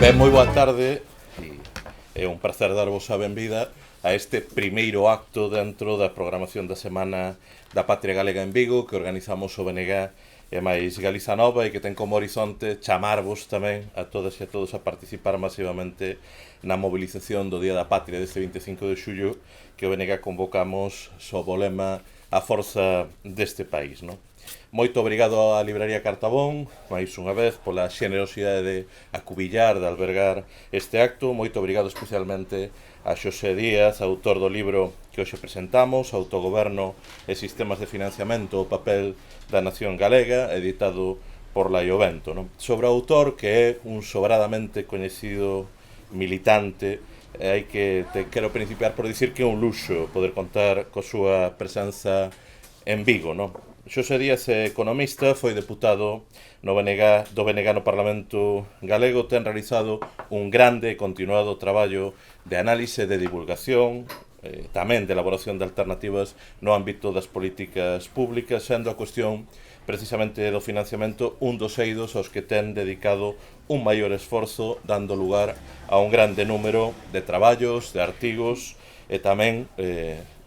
Ben, moi boa tarde e é un placer darvos a benvida a este primeiro acto dentro da programación da Semana da Patria Galega en Vigo que organizamos o BNG e máis Galiza Nova e que ten como horizonte chamarvos tamén a todas e a todos a participar masivamente na movilización do Día da Patria deste 25 de xullo que o BNG convocamos sob o lema a forza deste país, non? Moito obrigado á Libraría Cartabón, máis unha vez, pola xenerosidade de acubillar, de albergar este acto. Moito obrigado especialmente a Xosé Díaz, autor do libro que hoxe presentamos, Autogoberno e Sistemas de Financiamento, o papel da nación galega, editado por Laiovento, non? Sobre o autor, que é un sobradamente coñecido militante, quero principiar por dicir que é un luxo poder contar coa súa presenza en Vigo, non? Xosé Díaz é economista, foi deputado do BNG no Parlamento Galego, ten realizado un grande e continuado traballo de análise, de divulgación, tamén de elaboración de alternativas no ámbito das políticas públicas, sendo a cuestión precisamente do financiamento un dos eidos aos que ten dedicado un maior esforzo, dando lugar a un grande número de traballos, de artigos e tamén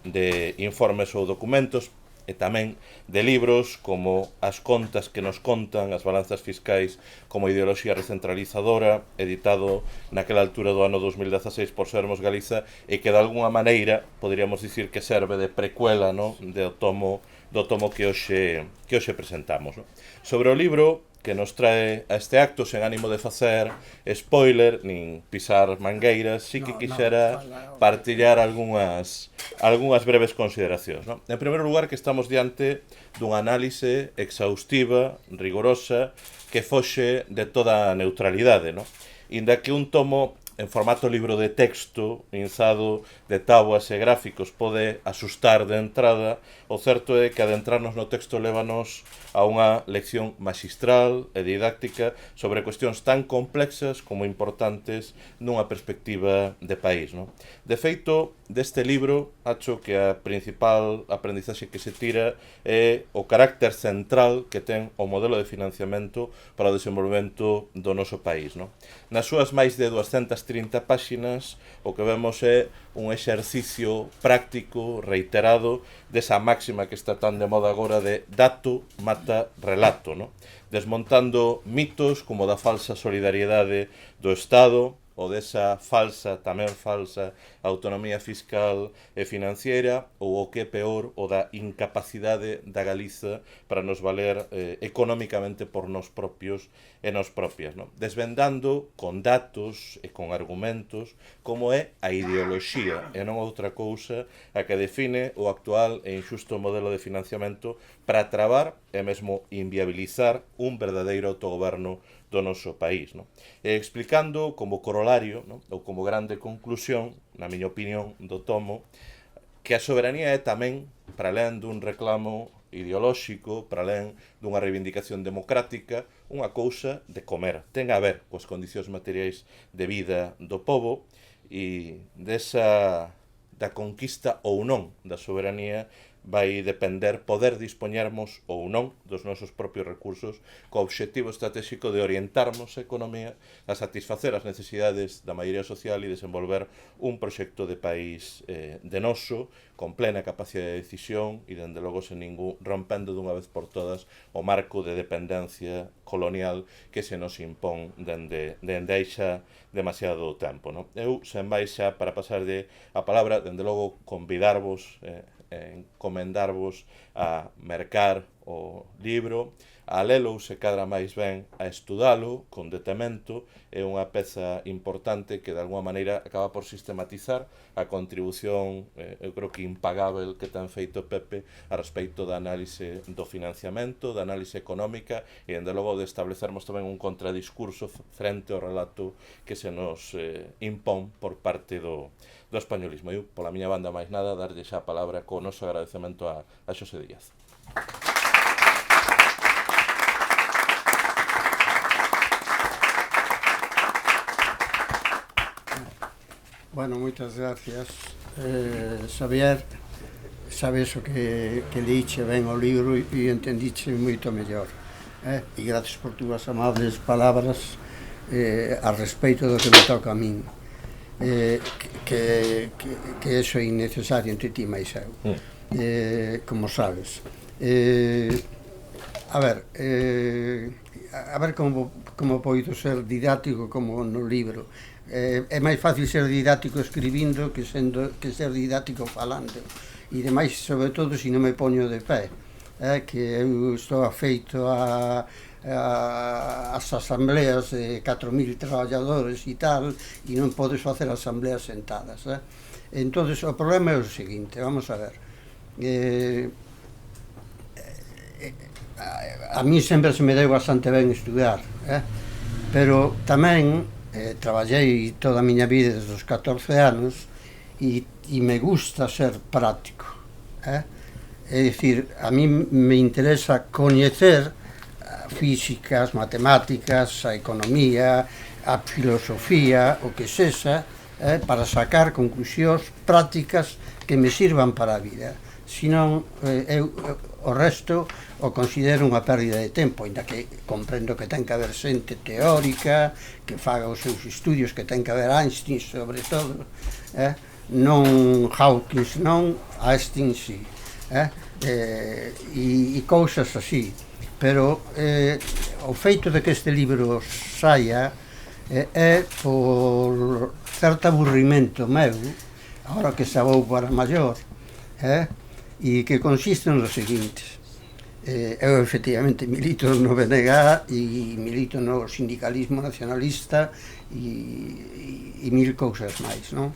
de informes ou documentos, e tamén de libros como As contas que nos contan, as balanzas fiscais como ideoloxía recentralizadora, editado naquela altura do ano 2016 por Sermos Galiza, e que de alguna maneira poderíamos dicir que serve de precuela, no? do tomo que hoxe presentamos, no? Sobre o libro que nos trae a este acto, sen ánimo de facer spoiler, nin pisar mangueiras, sí que quixera partillar algunhas breves consideracións, non? En primeiro lugar, que estamos diante dunha análise exhaustiva, rigorosa, que foxe de toda a neutralidade, non? Inda que un tomo en formato libro de texto, inzado de tábuas e gráficos, pode asustar de entrada, o certo é que adentrarnos no texto lévanos a unha lección maxistral e didáctica sobre cuestións tan complexas como importantes nunha perspectiva de país, non? De feito, deste libro, acho que a principal aprendizaxe que se tira é o carácter central que ten o modelo de financiamento para o desenvolvemento do noso país, non? Nas súas máis de 230 páxinas, o que vemos é un exercicio práctico, reiterado, desa máxima que está tan de moda agora de dato mata relato, non? Desmontando mitos como da falsa solidariedade do Estado, ou desa falsa, tamén falsa, autonomía fiscal e financiera, ou o que é peor, o da incapacidade da Galiza para nos valer económicamente por nós propios e nos propias, non? Desvendando con datos e con argumentos como é a ideoloxía e non outra cousa a que define o actual e injusto modelo de financiamento para trabar e mesmo inviabilizar un verdadeiro autogoberno do noso país, non? E explicando como corolario, non? Ou como grande conclusión, na miña opinión, do tomo, que a soberanía é tamén, para alén dun reclamo ideolóxico, para alén dunha reivindicación democrática, unha cousa de comer. Ten a ver coas condicións materiais de vida do pobo e da conquista ou non da soberanía vai depender poder dispoñermos ou non dos nosos propios recursos co obxectivo estratégico de orientarmos a economía a satisfacer as necesidades da maioría social e desenvolver un proxecto de país de noso, con plena capacidade de decisión e, dende logo, sen ningún, rompendo dunha vez por todas o marco de dependencia colonial que se nos impón dende aí xa demasiado tempo, non? Eu, sen máis xa, para pasarlle a palabra, dende logo, convidarvos encomendarvos a mercar o libro, a lelo se cadra máis ben a estudalo con detemento. É unha peza importante que de alguma maneira acaba por sistematizar a contribución, eu creo que impagável, que ten feito Pepe a respecto da análise do financiamento, da análise económica e, dende logo, de establecermos tamén un contradiscurso frente ao relato que se nos impón por parte do españolismo. Eu, pola miña banda, máis nada, darlle xa a palabra co noso agradecemento a Xosé Díaz. Bueno, moitas gracias, Xavier. Sabes o que liche ben o libro e entendiche moito mellor. E gracias por túas amables palabras a respeito do que me toca a min, que eso é innecesario entre ti máis eu, como sabes. A ver como poido ser didáctico como no libro. É máis fácil ser didáctico escribindo que ser didáctico falando, e demais, sobre todo, se non me poño de pé, que eu estou afeito as asambleas de 4.000 traballadores e tal, e non podes facer asambleas sentadas. Entón, o problema é o seguinte, vamos a ver. A mí sempre se me deu bastante ben estudar, pero tamén traballei toda a miña vida desde os 14 anos e me gusta ser práctico. É dicir, a mí me interesa coñecer a física, as matemáticas, a economía, a filosofía, o que sexa, para sacar conclusións prácticas que me sirvan para a vida. Senón, o resto o considero unha pérdida de tempo, ainda que comprendo que ten que haber xente teórica, que faga os seus estudios, que ten que haber Einstein, sobre todo, non Hawking, non Einstein, sí, e cousas así. Pero o feito de que este libro saia é por certo aburrimento meu, agora que xa vou para maior, e que consiste no seguinte. Eu efectivamente milito no BNG e milito no sindicalismo nacionalista e mil cousas máis, non?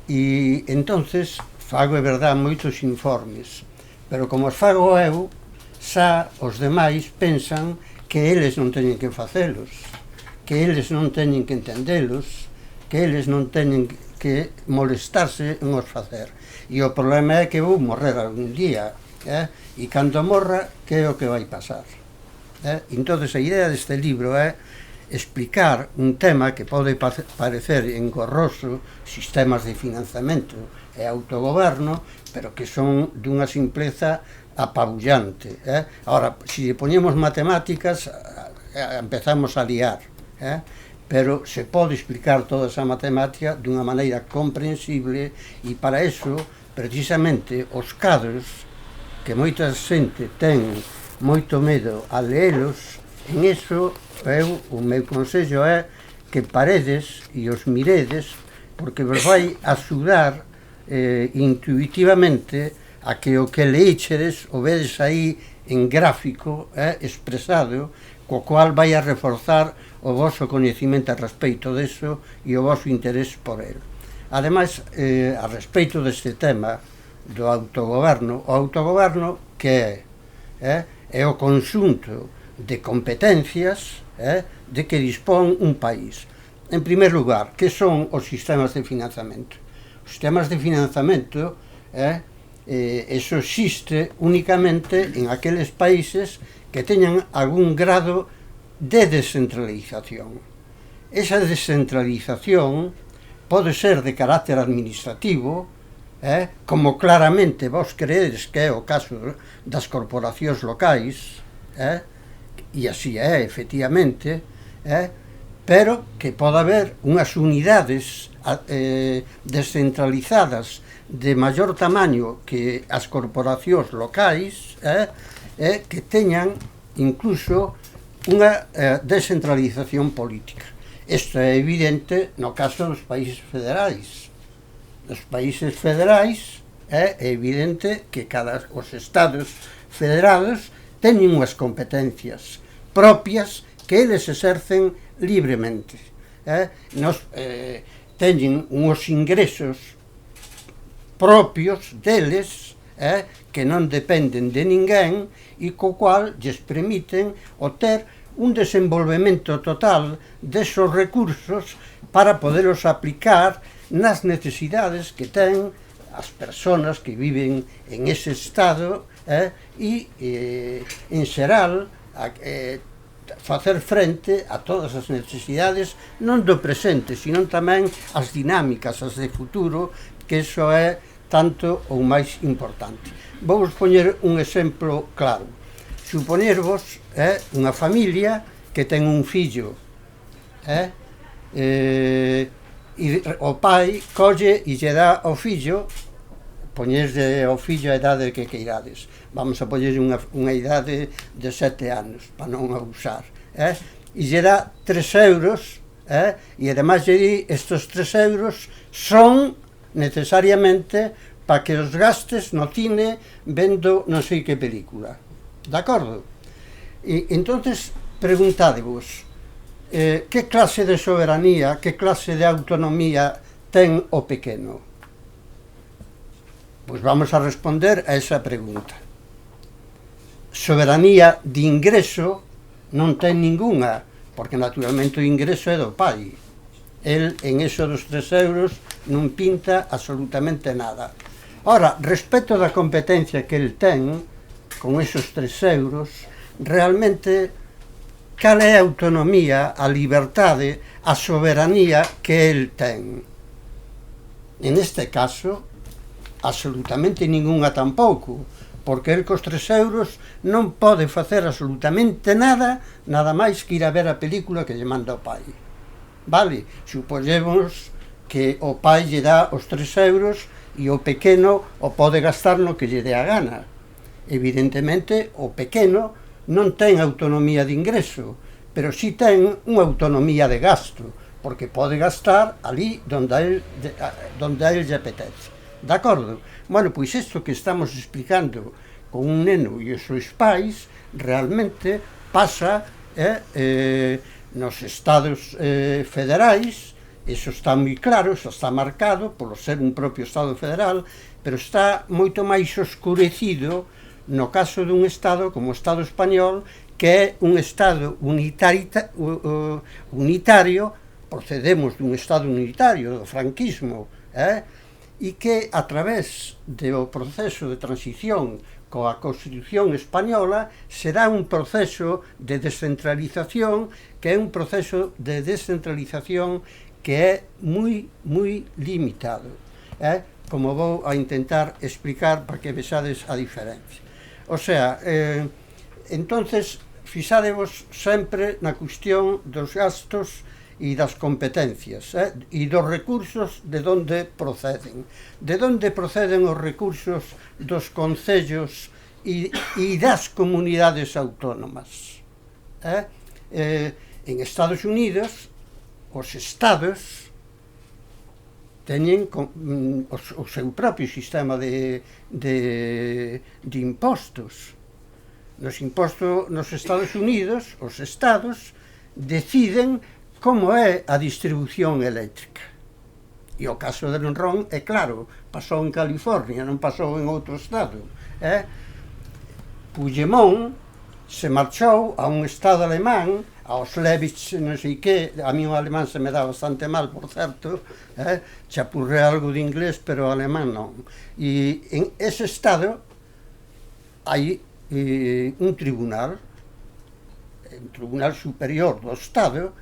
E entonces fago, é verdad, moitos informes, pero como os fago eu, xa os demais pensan que eles non teñen que facelos, que eles non teñen que entendelos, que eles non teñen que molestarse en os facer. E o problema é que vou morrer algún día, e cando morra, que é o que vai pasar? Entón, a idea deste libro é explicar un tema que pode parecer engorroso, sistemas de financiamento e autogoberno, pero que son dunha simpleza apabullante. Ahora, se poñemos matemáticas, empezamos a liar, pero se pode explicar toda esa matemática dunha maneira comprensible, e para eso, precisamente, os cadros, que moita xente ten moito medo a leelos, en eso, o meu consello é que paredes e os miredes, porque vos vai axudar intuitivamente a que o que leíchedes o vedes aí en gráfico expresado, co cual vai a reforzar o vosso coñecimento a respeito deso e o vosso interés por el. Ademais, a respeito deste tema do autogoberno, o autogoberno que é o conxunto de competencias de que dispón un país. En primer lugar, que son os sistemas de financiamento? Os sistemas de financiamento, eso existe únicamente en aqueles países que teñan algún grado de descentralización. Esa descentralización pode ser de carácter administrativo, como claramente vos creedes que é o caso das corporacións locais, e así é, efectivamente, pero que pode haber unhas unidades descentralizadas de maior tamaño que as corporacións locais, que teñan incluso unha descentralización política. Isto é evidente no caso dos países federais. Nos países federais é evidente que os estados federados teñen unhas competencias propias que eles exercen libremente. Teñen uns ingresos propios deles, que non dependen de ninguén, e co cual lles permiten obter un desenvolvemento total desos recursos para poderos aplicar nas necesidades que ten as persoas que viven en ese estado, e, en xeral, facer frente a todas as necesidades non do presente, sino tamén as dinámicas, as de futuro, que iso é tanto ou máis importante. Vou poñer un exemplo claro. Supoñervos unha familia que ten un fillo e o pai colle e lle dá ao fillo, poñerlle ao fillo a idade que queirades, vamos a poñer unha idade de 7 anos para non abusar, e lle dá 3 euros, e además lle di, estos 3 euros son necesariamente para que os gastes no cine vendo non sei que película, de acordo? E entonces preguntadevos, que clase de soberanía, que clase de autonomía ten o pequeno? Pois vamos a responder a esa pregunta. Soberanía de ingreso non ten ningunha, porque naturalmente o ingreso é do pai. El, en eso dos 3 euros, non pinta absolutamente nada. Ora, respecto da competencia que el ten, con esos 3 euros, realmente, cal é a autonomía, a liberdade, a soberanía que el ten? En este caso, absolutamente ningunha tampouco, porque el cos 3 euros non pode facer absolutamente nada, nada máis que ir a ver a película que lle manda o pai. Vale, supoñemos que o pai lle dá os 3 euros e o pequeno o pode gastar no que lle dé a gana. Evidentemente, o pequeno non ten autonomía de ingreso, pero sí ten unha autonomía de gasto, porque pode gastar ali donde a él lle apetece. De acordo? Bueno, pois isto que estamos explicando con un neno e os seus pais realmente pasa nos estados federais. Iso está moi claro, iso está marcado polo ser un propio estado federal, pero está moito máis oscurecido no caso dun estado como o Estado español, que é un estado unitario, procedemos dun estado unitario, do franquismo, e que a través do proceso de transición coa Constitución española será un proceso de descentralización, que é un proceso de descentralización que é moi limitado, como vou a intentar explicar para que vexades a diferencia. O sea, entonces, fixadevos sempre na cuestión dos gastos e das competencias, e dos recursos de onde proceden. De onde proceden os recursos dos concellos e das comunidades autónomas. En Estados Unidos, os estados teñen o seu propio sistema de impostos. Nos impostos nos Estados Unidos, os estados deciden como é a distribución eléctrica. E o caso de Enron é claro, pasou en California, non pasou en outro estado. Puigdemont se marchou a un estado alemán, aos Levitz, non sei que, a mí o alemán se me dá bastante mal, por certo, chapurré algo de inglés, pero o alemán non. E en ese estado hai un tribunal superior do estado,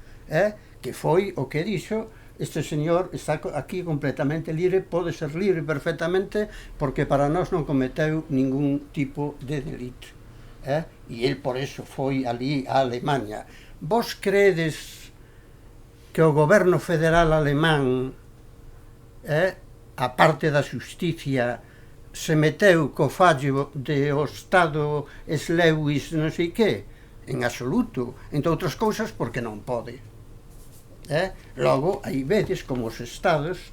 que foi o que dixo, este señor está aquí completamente libre, pode ser libre perfectamente, porque para nós non cometeu ningún tipo de delito. E el por eso foi ali a Alemanha. Vos credes que o goberno federal alemán, a parte da xusticia, se meteu co fallo de o Estado Schleswig non sei que? En absoluto. Entre outras cousas, porque non pode. Logo, aí vedes como os estados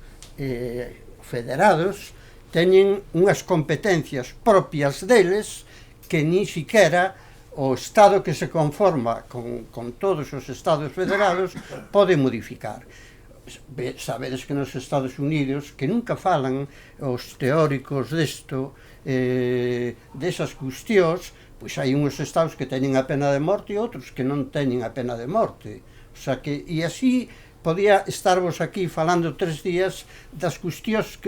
federados teñen unhas competencias propias deles que ni siquiera o Estado que se conforma con todos os Estados federados pode modificar. Sabedes que nos Estados Unidos, que nunca falan os teóricos desto, desas cuestións, pois hai uns estados que teñen a pena de morte e outros que non teñen a pena de morte. O sea que, e así podía estarvos aquí falando 3 días das cuestións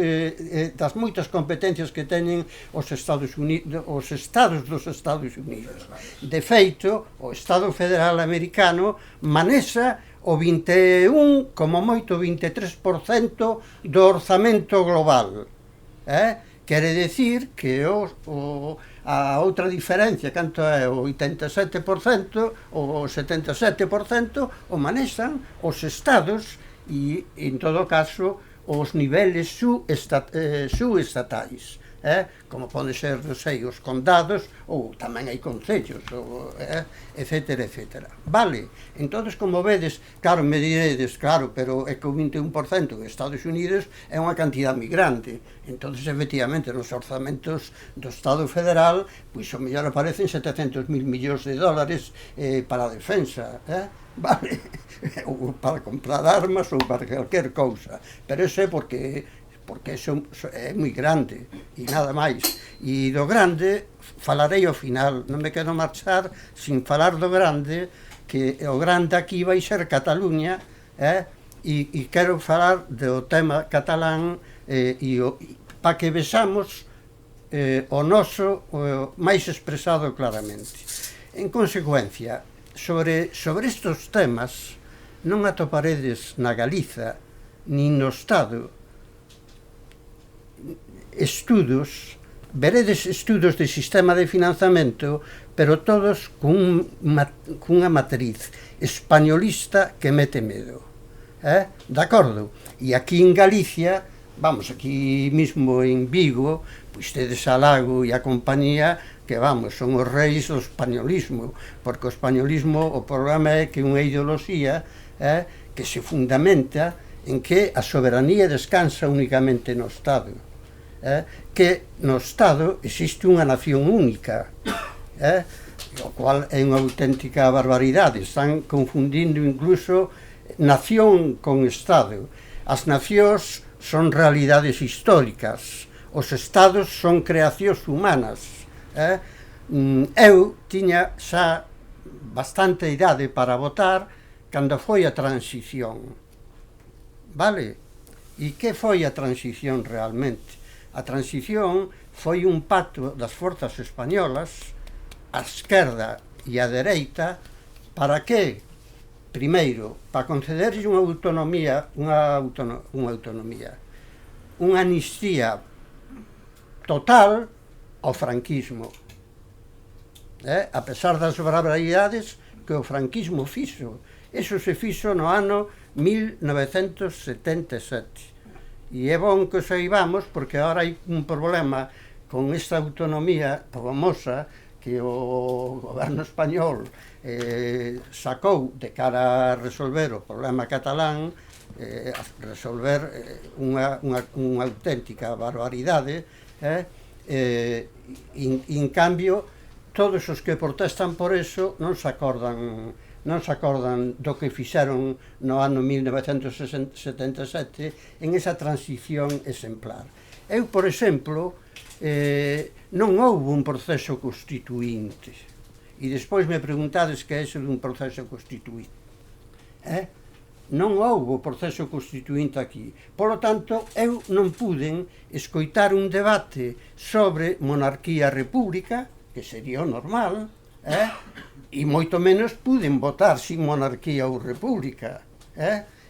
das moitas competencias que teñen os Estados Unidos, os estados dos Estados Unidos. De feito, o Estado Federal Americano manexa o 21, como moito 23% do orzamento global, Quere decir que a outra diferencia, canto é o 87%, o 77%, o manexan os estados e, en todo caso, os niveles subestatais, como pode ser, non sei, os condados, ou tamén hai concellos, etcétera, etcétera. Vale, entón, como vedes, claro, me diredes, claro, pero é que o 21% de Estados Unidos é unha cantidad moi grande. Entón, efectivamente, nos orzamentos do Estado Federal, pois o mellor aparecen 700.000 millóns de dólares para a defensa, vale, ou para comprar armas ou para calquer cousa, pero iso é porque eso é moi grande e nada máis. E do grande falarei ao final, non me quero marchar sin falar do grande, que o grande aquí vai ser Cataluña, e quero falar do tema catalán para que vexamos o noso máis expresado claramente. En consecuencia, sobre estes temas non atoparedes na Galiza nin no Estado estudos, veredes estudos de sistema de financiamento, pero todos cunha matriz españolista que mete medo. De acordo? E aquí en Galicia, vamos, aquí mismo en Vigo, pois tedes a Lago e a compañía que, vamos, son os reis do españolismo, porque o españolismo, o problema é que unha ideoloxía que se fundamenta en que a soberanía descansa únicamente no Estado, que no Estado existe unha nación única, o cual é unha auténtica barbaridade. Están confundindo incluso nación con Estado. As nacións son realidades históricas, os Estados son creacións humanas. Eu tiña xa bastante idade para votar cando foi a transición. Vale? E que foi a transición realmente? A transición foi un pacto das forzas españolas, a esquerda e a dereita, para que, primeiro, para concederlle unha autonomía, unha amnistía total ao franquismo, a pesar das barbaridades que o franquismo fixo. Eso se fixo no ano 1977. E é bon que o saibamos, porque agora hai un problema con esta autonomía famosa que o goberno español sacou de cara a resolver o problema catalán, a resolver unha auténtica barbaridade, e en cambio todos os que protestan por eso non se acordan do que fixeron no ano 1977 en esa transición exemplar. Eu, por exemplo, non houve un proceso constituinte, e despois me preguntades que é iso dun proceso constituinte. Non houve proceso constituinte aquí. Por lo tanto, eu non puden escoitar un debate sobre monarquía república, que sería o normal, e moito menos puden votar sin monarquía ou república,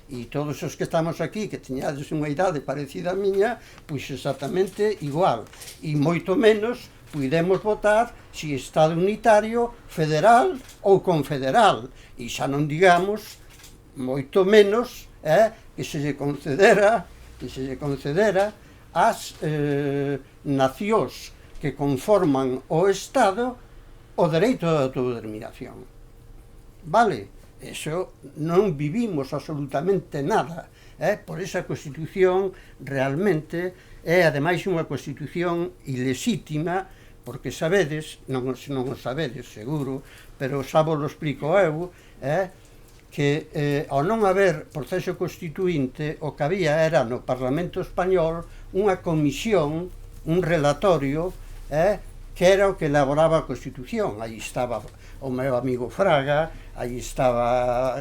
e todos os que estamos aquí, que teñades unha idade parecida a miña, pois exactamente igual, e moito menos pudemos votar si Estado unitario, federal ou confederal, e xa non digamos moito menos que se lle concedera ás nacións que conforman o Estado o dereito de autodeterminación. Vale? Eso non vivimos absolutamente nada. Por esa Constitución realmente é ademais unha Constitución ilexítima, porque sabedes, non o sabedes seguro, pero xa vos lo explico eu, que ao non haber proceso constituinte, o que había era no Parlamento Español unha comisión, un relatorio, que era o que elaboraba a Constitución. Aí estaba o meu amigo Fraga, aí estaba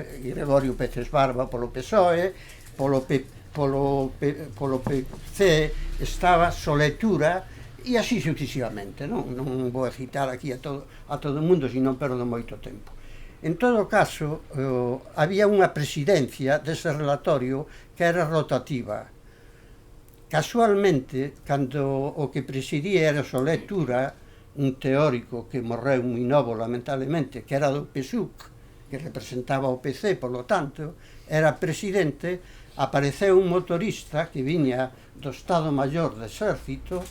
Gregorio Peces Barba polo PSOE, polo PC estaba Soletura, e así sucesivamente. Non vou a citar aquí a todo o mundo, senón perdo moito tempo. En todo caso, había unha presidencia dese relatorio que era rotativa. casualmente, cando o que presidía era Solé Tura, un teórico que morreu moi novo, lamentablemente, que era do PSUC, que representaba o PC, polo tanto, era presidente, apareceu un motorista que viña do Estado Maior do Exército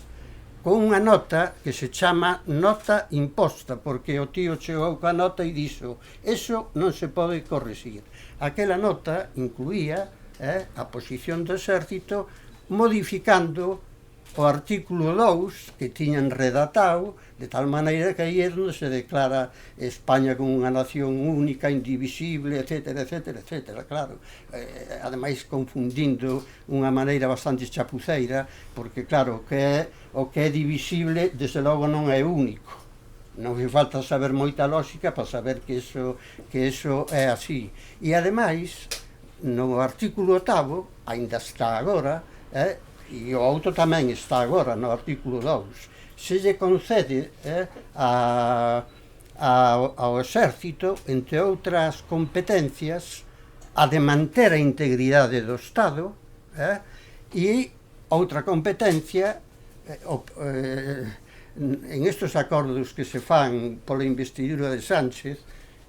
con unha nota que se chama nota imposta, porque o tío chegou coa nota e dixo eso non se pode corrixir. Aquela nota incluía a posición do Exército modificando o artículo 2 que tiñan redactado de tal maneira que aí é onde se declara España como unha nación única, indivisible, etcétera, etcétera, etcétera, claro. Ademais confundindo unha maneira bastante chapuceira, porque claro, o que é divisible desde logo non é único. Non fai falta saber moita lógica para saber que eso é así. E ademais, no artículo 8, aínda está agora, e o outro tamén está agora no artículo 2, se lle concede ao exército, entre outras competencias, a de manter a integridade do Estado, e outra competencia, en estes acordos que se fan pola investidura de Sánchez,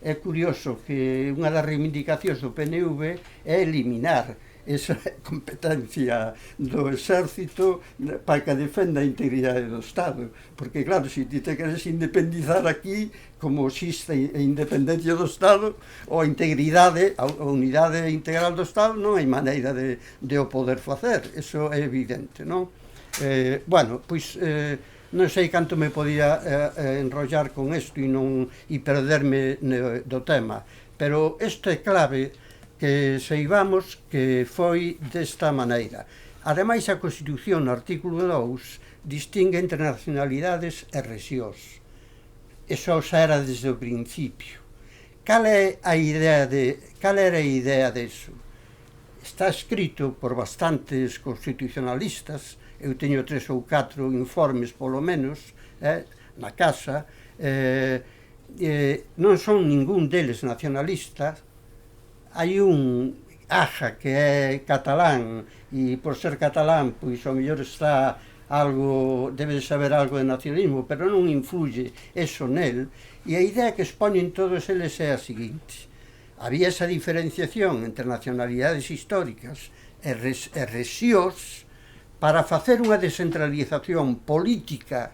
é curioso que unha das reivindicacións do PNV é eliminar esa competencia do exército para que defenda a integridade do Estado, porque claro, se ti te queres independizar aquí, como existe a independencia do Estado ou a integridade, a unidade integral do Estado, non hai maneira de o poder facer, eso é evidente, non? Bueno, pois non sei canto me podía enrollar con isto e perderme do tema, pero isto é clave que saibamos que foi desta maneira. Ademais, a Constitución, no artículo 2, distingue entre nacionalidades e rexións. Eso xa era desde o principio. Cal era a idea disso? Está escrito por bastantes constitucionalistas, eu teño 3 ou 4 informes, polo menos, na casa, non son ningún deles nacionalistas. Hai un Aja que é catalán e por ser catalán pois ao mellor está algo, debe de saber algo de nacionalismo, pero non influye eso nel, e a idea que expoñen todos eles é a seguinte: había esa diferenciación entre nacionalidades históricas e rexións para facer unha descentralización política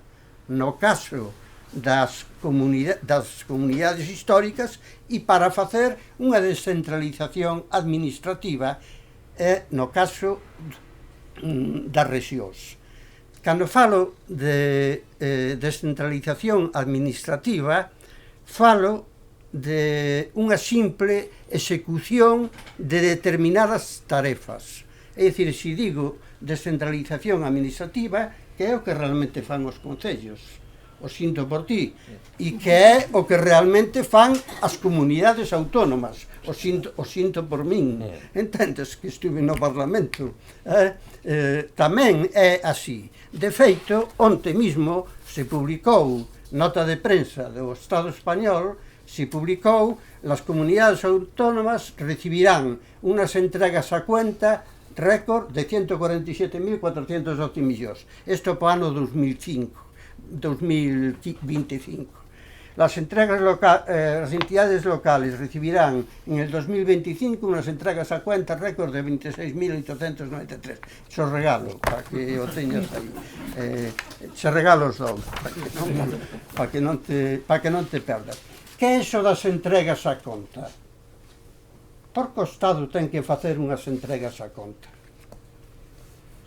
no caso das comunidades históricas e para facer unha descentralización administrativa no caso das rexións. Cando falo de descentralización administrativa, falo de unha simple execución de determinadas tarefas. É dicir, se digo descentralización administrativa, que é o que realmente fan os concellos, o sinto por ti, e que é o que realmente fan as comunidades autónomas, o sinto por min, entendes que estuve no Parlamento, tamén é así. De feito, onte mismo se publicou nota de prensa do Estado español, se publicou, as comunidades autónomas recibirán unas entregas a cuenta récord de 147.412 millóns. Isto para o ano 2025. Las entidades locales recibirán en el 2025 unas entregas a cuenta récord de 26.893. Se os regalo, para que o teñas aí. Se regalo os dous, para que non te perdas. Que é iso das entregas a conta? Porque o Estado ten que facer unhas entregas a conta.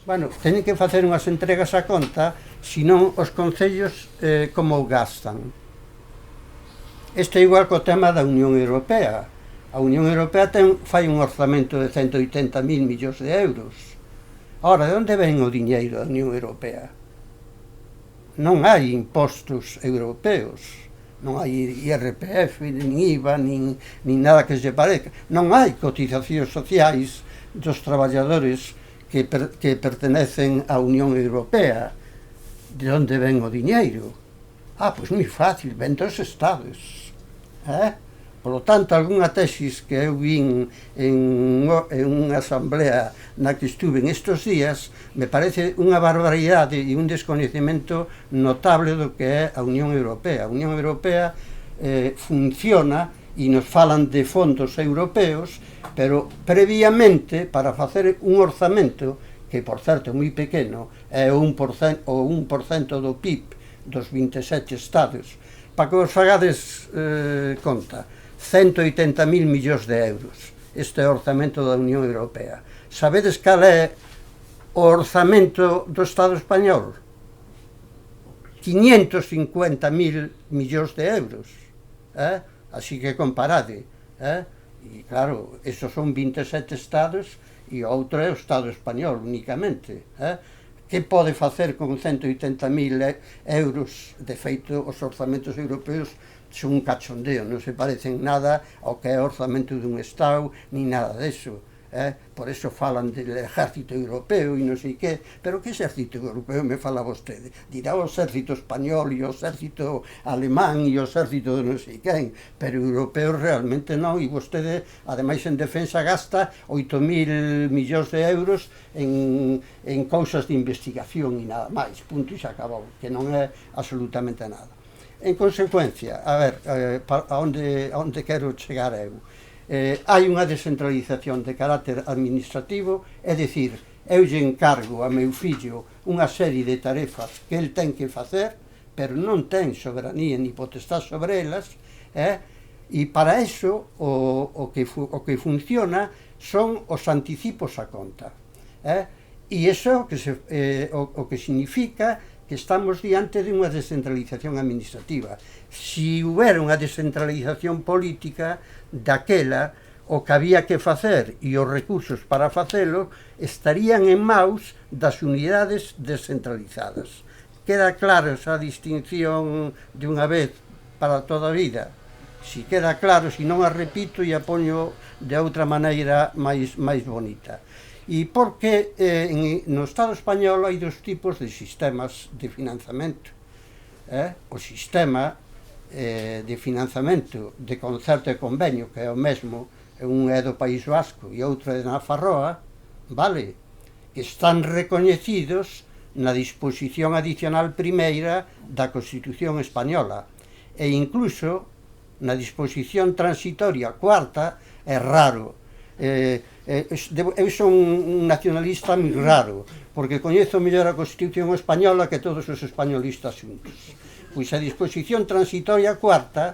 Bueno, teñen que facer unhas entregas a conta, senón os concellos como gastan. Isto é igual co tema da Unión Europea. A Unión Europea fai un orzamento de 180.000 millóns de euros. Ora, de onde ven o diñeiro da Unión Europea? Non hai impostos europeos, non hai IRPF, nin IVA, nin nada que se parezca. Non hai cotizacións sociais dos traballadores que pertenecen á Unión Europea. De onde ven o diñeiro? Pois moi fácil, ven dos Estados. Por lo tanto, algunha tesis que eu vin en unha asamblea na que estuve estes días me parece unha barbaridade e un descoñecemento notable do que é a Unión Europea. A Unión Europea funciona e nos falan de fondos europeos, pero previamente, para facer un orzamento, que por certo é moi pequeno, é o 1% do PIB dos 27 estados, para que os fagades conta, 180.000 millóns de euros. Este é o orzamento da Unión Europea. Sabedes cal é o orzamento do Estado español? 550.000 millóns de euros. Así que comparade. E claro, esos son 27 estados e o outro é o Estado español únicamente. Que pode facer con 180.000 euros? De feito, os orzamentos europeos son un cachondeo, non se parecen nada ao que é o orzamento dun Estado, ni nada deso. Por eso falan del ejército europeo e non sei que, pero que exército europeo me fala vostede? Dirá o exército español e o exército alemán e o exército de non sei quen, pero europeo realmente non, e vostede, ademais en defensa, gasta 8.000 millóns de euros en cousas de investigación e nada máis, punto e se acabou, que non é absolutamente nada. En consecuencia, a ver, a onde quero chegar eu? Hai unha descentralización de carácter administrativo, é dicir, eu lle encargo a meu fillo unha serie de tarefas que el ten que facer, pero non ten soberanía ni potestad sobre elas, e para eso o que funciona son os anticipos a conta. E iso o que significa que estamos diante de unha descentralización administrativa. Se houbera unha descentralización política, daquela, o que había que facer e os recursos para facelo estarían en maus das unidades descentralizadas. Queda claro esa distinción de unha vez para toda a vida? Si queda claro, si non a repito e a poño de outra maneira máis bonita. E porque no Estado español hai dos tipos de sistemas de financiamento. O sistema de financiamento de concerto e convenio, que é o mesmo, un é do País Vasco e outro é na Farroa, vale? Que están recoñecidos na disposición adicional primeira da Constitución española e incluso na disposición transitoria cuarta. É raro. Eu son un nacionalista moi raro, porque coñezo mellor a Constitución española que todos os españolistas xuntos. Pois a disposición transitoria cuarta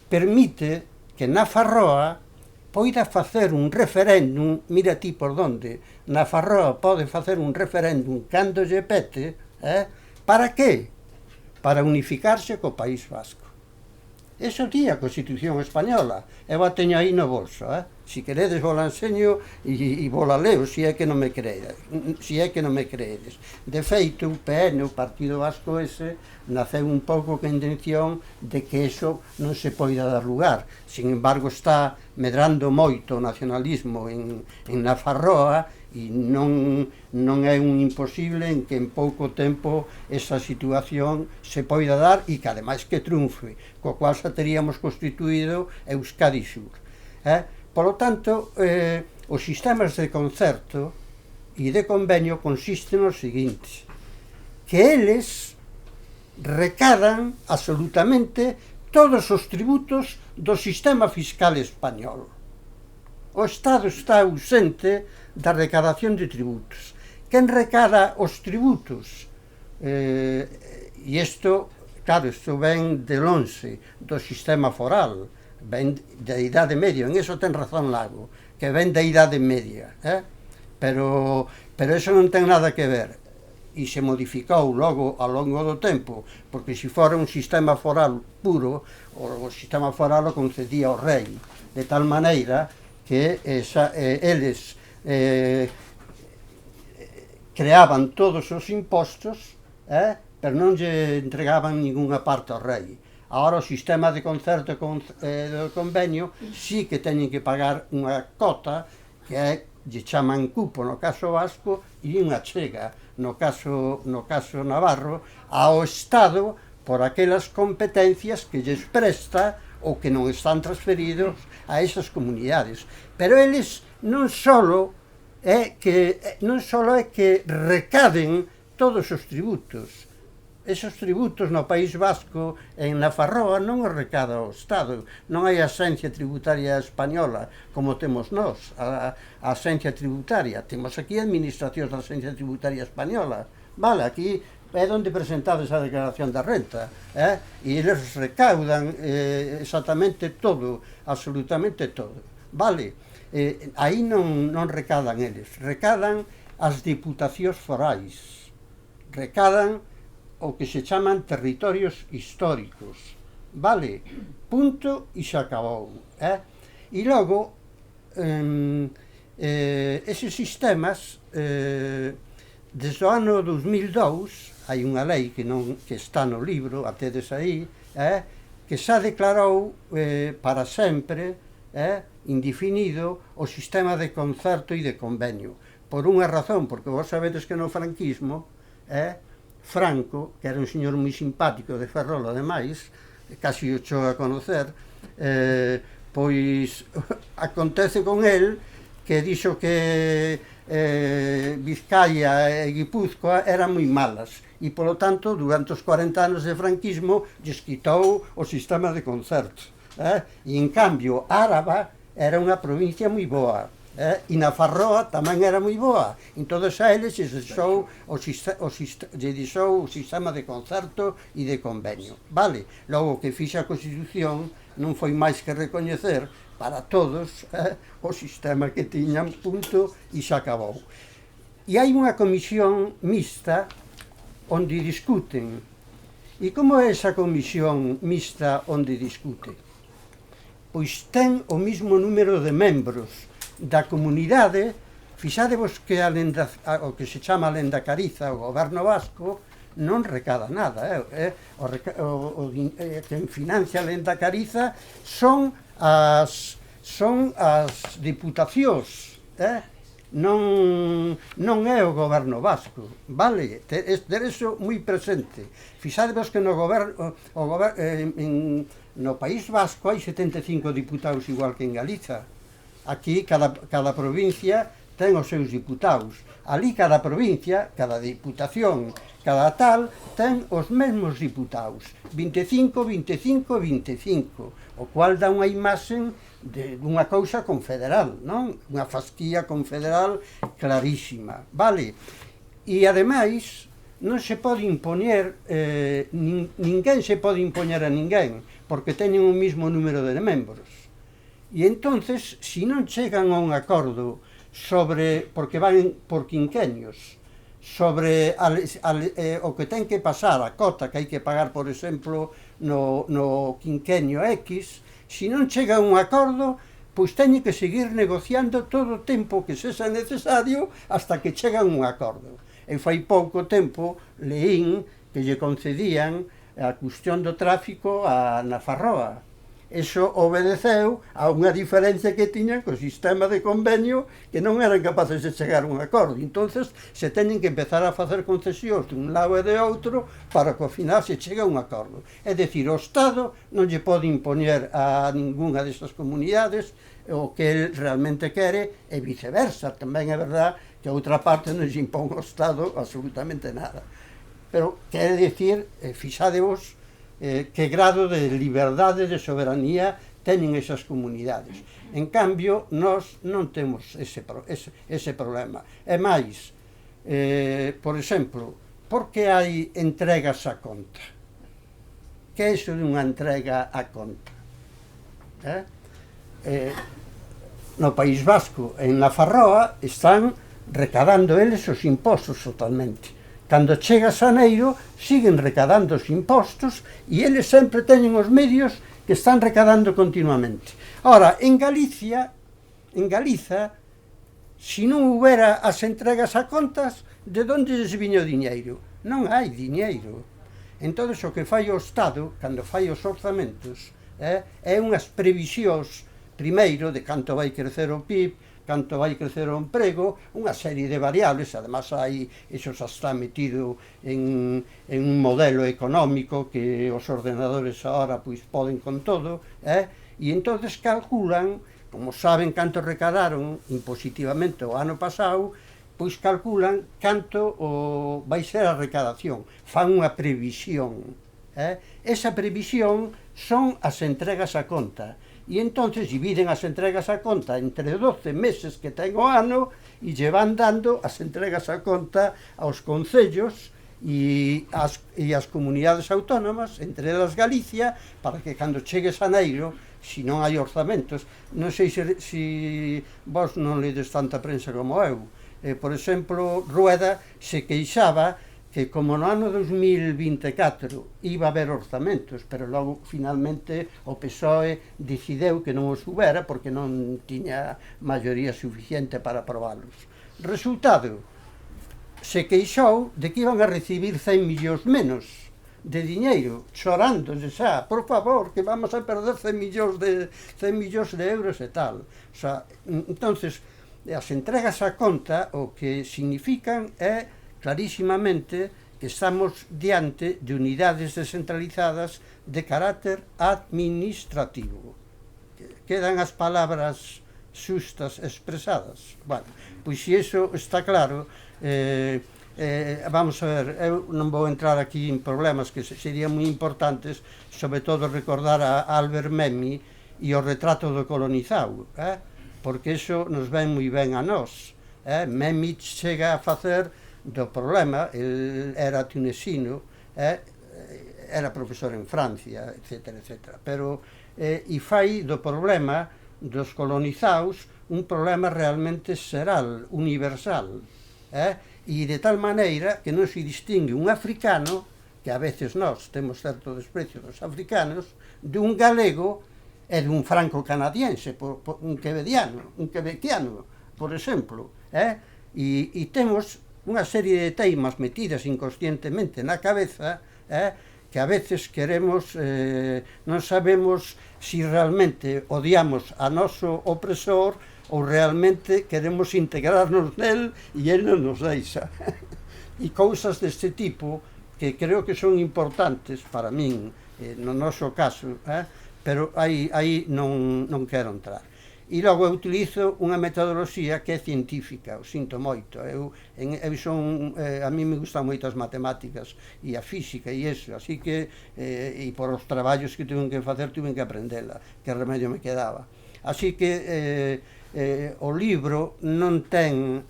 permite que na Farroa poida facer un referéndum, mira ti por onde, na Farroa pode facer un referéndum cando lle pete, para que? Para unificarse co País Vasco. Eso di a Constitución española, eu a teño aí no bolso, si queredes vos la enseño e vos la leo, si é que non me creedes. De feito, o PN, o Partido Vasco ese, naceu un pouco con a intención de que eso non se poida dar lugar. Sin embargo, está medrando moito o nacionalismo en na Farroa e non é un imposible en que en pouco tempo esa situación se poida dar e que ademais que triunfe, co cual xa teríamos constituído Euskadi Sur. Por lo tanto, os sistemas de concerto e de convenio consisten no seguinte, que eles recadan absolutamente todos os tributos do sistema fiscal español. O Estado está ausente da recadación de tributos. Quen recada os tributos? E isto, claro, isto ven de lonxe do sistema foral, ven da Idade Media, en eso ten razón Lago, que ven da Idade Media, pero eso non ten nada que ver, e se modificou logo ao longo do tempo, porque se fora un sistema foral puro, o sistema foral o concedía o rei, de tal maneira que eles creaban todos os impostos, pero non lle entregaban ninguna parte ao rei. Agora o sistema de concerto e do convenio sí que teñen que pagar unha cota que lle chaman cupo no caso vasco e unha chega no caso navarro ao Estado por aquelas competencias que lles presta ou que non están transferidos a esas comunidades. Pero eles non só é que recaden todos os tributos. Esos tributos no País Vasco e en Nafarroa non os recada o Estado. Non hai Axencia Tributaria Española como temos nós, a Axencia Tributaria. Temos aquí a Administración da Axencia Tributaria Española. Vale, aquí é onde presentades a declaración da renta, e eles recaudan exactamente todo, absolutamente todo. Vale, aí non recadan eles, recadan as diputacións forais, recadan o que se chaman territorios históricos, vale, punto e se acabou. E logo, eses sistemas, desde o ano 2002, hai unha lei que está no libro, a tedes aí, que xa declarou para sempre, indefinido, o sistema de concerto e de convenio. Por unha razón, porque vos sabedes que no franquismo, Franco, que era un señor moi simpático de Ferrol, ademais, casi o chou a conocer, pois acontece con el que dixo que Vizcaya e Guipúzcoa eran moi malas e, polo tanto, durante os 40 anos de franquismo lles quitou o sistema de concerto. E, en cambio, Áraba era unha provincia moi boa. E Nafarroa tamén era moi boa. Entón a eles lles deixou o sistema de concerto e de convenio. Vale, logo que fixa a Constitución non foi máis que recoñecer para todos o sistema que tiñan, punto, e se acabou. E hai unha comisión mixta onde discuten. E como é esa comisión mixta onde discute? Pois ten o mismo número de membros da comunidade. Fixadevos que o que se chama a Lendakariza, o goberno vasco, non recada nada. Quen financia a Lendakariza son as diputacións, non é o goberno vasco, vale? Ter iso moi presente. Fixadevos que no País Vasco hai 75 diputados igual que en Galiza. Aquí cada provincia ten os seus diputados. Ali cada provincia, cada diputación, cada tal, ten os mesmos diputados. 25, 25, 25. O cual dá unha imaxe dunha cousa confederal, non? Unha fasquía confederal clarísima, vale? E, ademais, non se pode impoñer, ninguén se pode impoñer a ninguén, porque teñen o mesmo número de membros. E entonces, se non chegan a un acordo sobre, porque van por quinquenios, sobre o que ten que pasar, a cota que hai que pagar, por exemplo, no quinquenio X, se non chega a un acordo, pois teñen que seguir negociando todo o tempo que sexa necesario hasta que chegan a un acordo. E fai pouco tempo leín que lle concedían a cuestión do tráfico a Nafarroa. Eso obedeceu a unha diferencia que tiñan co sistema de convenio, que non eran capaces de chegar a un acordo. Entonces se teñen que empezar a facer concesións de un lado e de outro para que ao final se chegue a un acordo. É dicir, o Estado non lle pode impoñer a ningunha destas comunidades o que el realmente quere, e viceversa. Tamén é verdad que a outra parte non lle impón ao Estado absolutamente nada. Pero quere dicir, fixadevos, que grado de liberdade, de soberanía teñen esas comunidades. En cambio, nós non temos ese problema. E máis, por exemplo, por que hai entregas a conta? Que é iso de unha entrega a conta? No País Vasco, en Nafarroa, están recadando eles os impostos totalmente. Cando chega Xaneiro, siguen recadando os impostos e eles sempre teñen os medios que están recadando continuamente. Ora, en Galiza, se non houbera as entregas a contas, de onde lles viña o diñeiro? Non hai diñeiro. Entón, o que fai o Estado, cando fai os orzamentos, é unhas previsións, primeiro, de canto vai crecer o PIB, canto vai crecer o emprego, unha serie de variables, además hai, iso xa está metido en un modelo económico que os ordenadores agora pois poden con todo, e entonces calculan, como saben canto recadaron impositivamente o ano pasado, pois calculan canto vai ser a recadación, fan unha previsión. Esa previsión son as entregas a conta, e entonces dividen as entregas a conta entre 12 meses que ten o ano e lle van dando as entregas a conta aos concellos e as comunidades autónomas, entre elas Galicia, para que cando chegue xaneiro, se non hai orzamentos, non sei se vos non ledes tanta prensa como eu, por exemplo, Rueda se queixaba que como no ano 2024 iba a haber orzamentos, pero logo finalmente o PSOE decideu que non os houbera porque non tiña maioría suficiente para aprobalos. Resultado, se queixou de que iban a recibir 100 millóns menos de diñeiro, chorándose xa, por favor, que vamos a perder 100 millóns de euros e tal. O sea, entonces, as entregas a conta o que significan é clarísimamente que estamos diante de unidades descentralizadas de carácter administrativo. Quedan as palabras xustas expresadas. Bueno, pois se iso está claro, vamos a ver, eu non vou entrar aquí en problemas que serían moi importantes, sobre todo recordar a Albert Memmi e o retrato do colonizado, porque iso nos ven moi ben a nós. Memmi chega a facer do problema, el era tunesino, era profesor en Francia, etc. Pero e fai do problema dos colonizados un problema realmente xeral, universal, e de tal maneira que non se distingue un africano, que a veces nós temos certo desprecio dos africanos, dun galego e dun franco-canadiense, un quebeciano, por exemplo, e temos unha serie de teimas metidas inconscientemente na cabeza, que a veces queremos, non sabemos se realmente odiamos a noso opresor ou realmente queremos integrarnos nel e el non nos deixa. E cousas deste tipo que creo que son importantes para min, no noso caso, pero aí non quero entrar. E logo eu utilizo unha metodoloxía que é científica, o sinto moito. A mí me gustan moito as matemáticas e a física e iso, así que, e por os traballos que tuven que facer, tuven que aprendela, que remedio me quedaba. Así que o libro non ten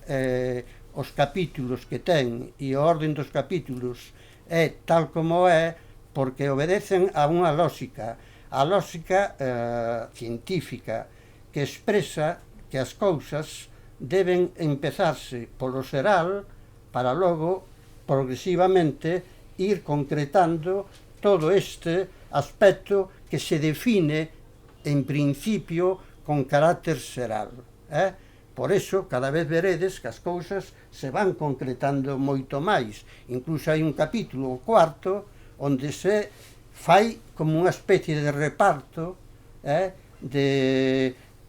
os capítulos que ten e o orden dos capítulos é tal como é porque obedecen a unha lógica, a lógica científica, que expresa que as cousas deben empezarse polo xeral para logo, progresivamente, ir concretando todo este aspecto que se define, en principio, con carácter xeral. Por eso, cada vez veredes que as cousas se van concretando moito máis. Incluso hai un capítulo, o cuarto, onde se fai como unha especie de reparto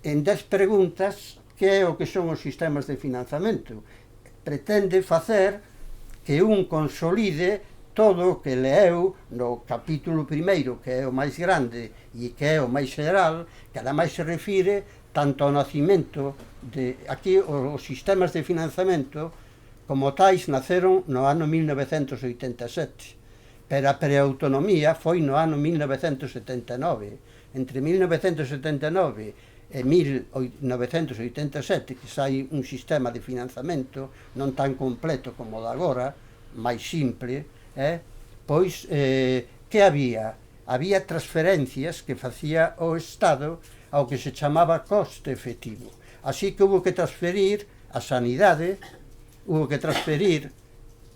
en 10 preguntas que é o que son os sistemas de financiamento. Pretende facer que un consolide todo o que leu no capítulo primeiro, que é o máis grande e que é o máis xeral, que ademais se refire tanto ao nacimento de... Aquí os sistemas de financiamento como tais naceron no ano 1987, pero a preautonomía foi no ano 1979. Entre 1979 e 1987, que sai un sistema de financiamento non tan completo como o de agora, máis simple, pois que había? Había transferencias que facía o Estado ao que se chamaba coste efectivo. Así que hubo que transferir a sanidade, hubo que transferir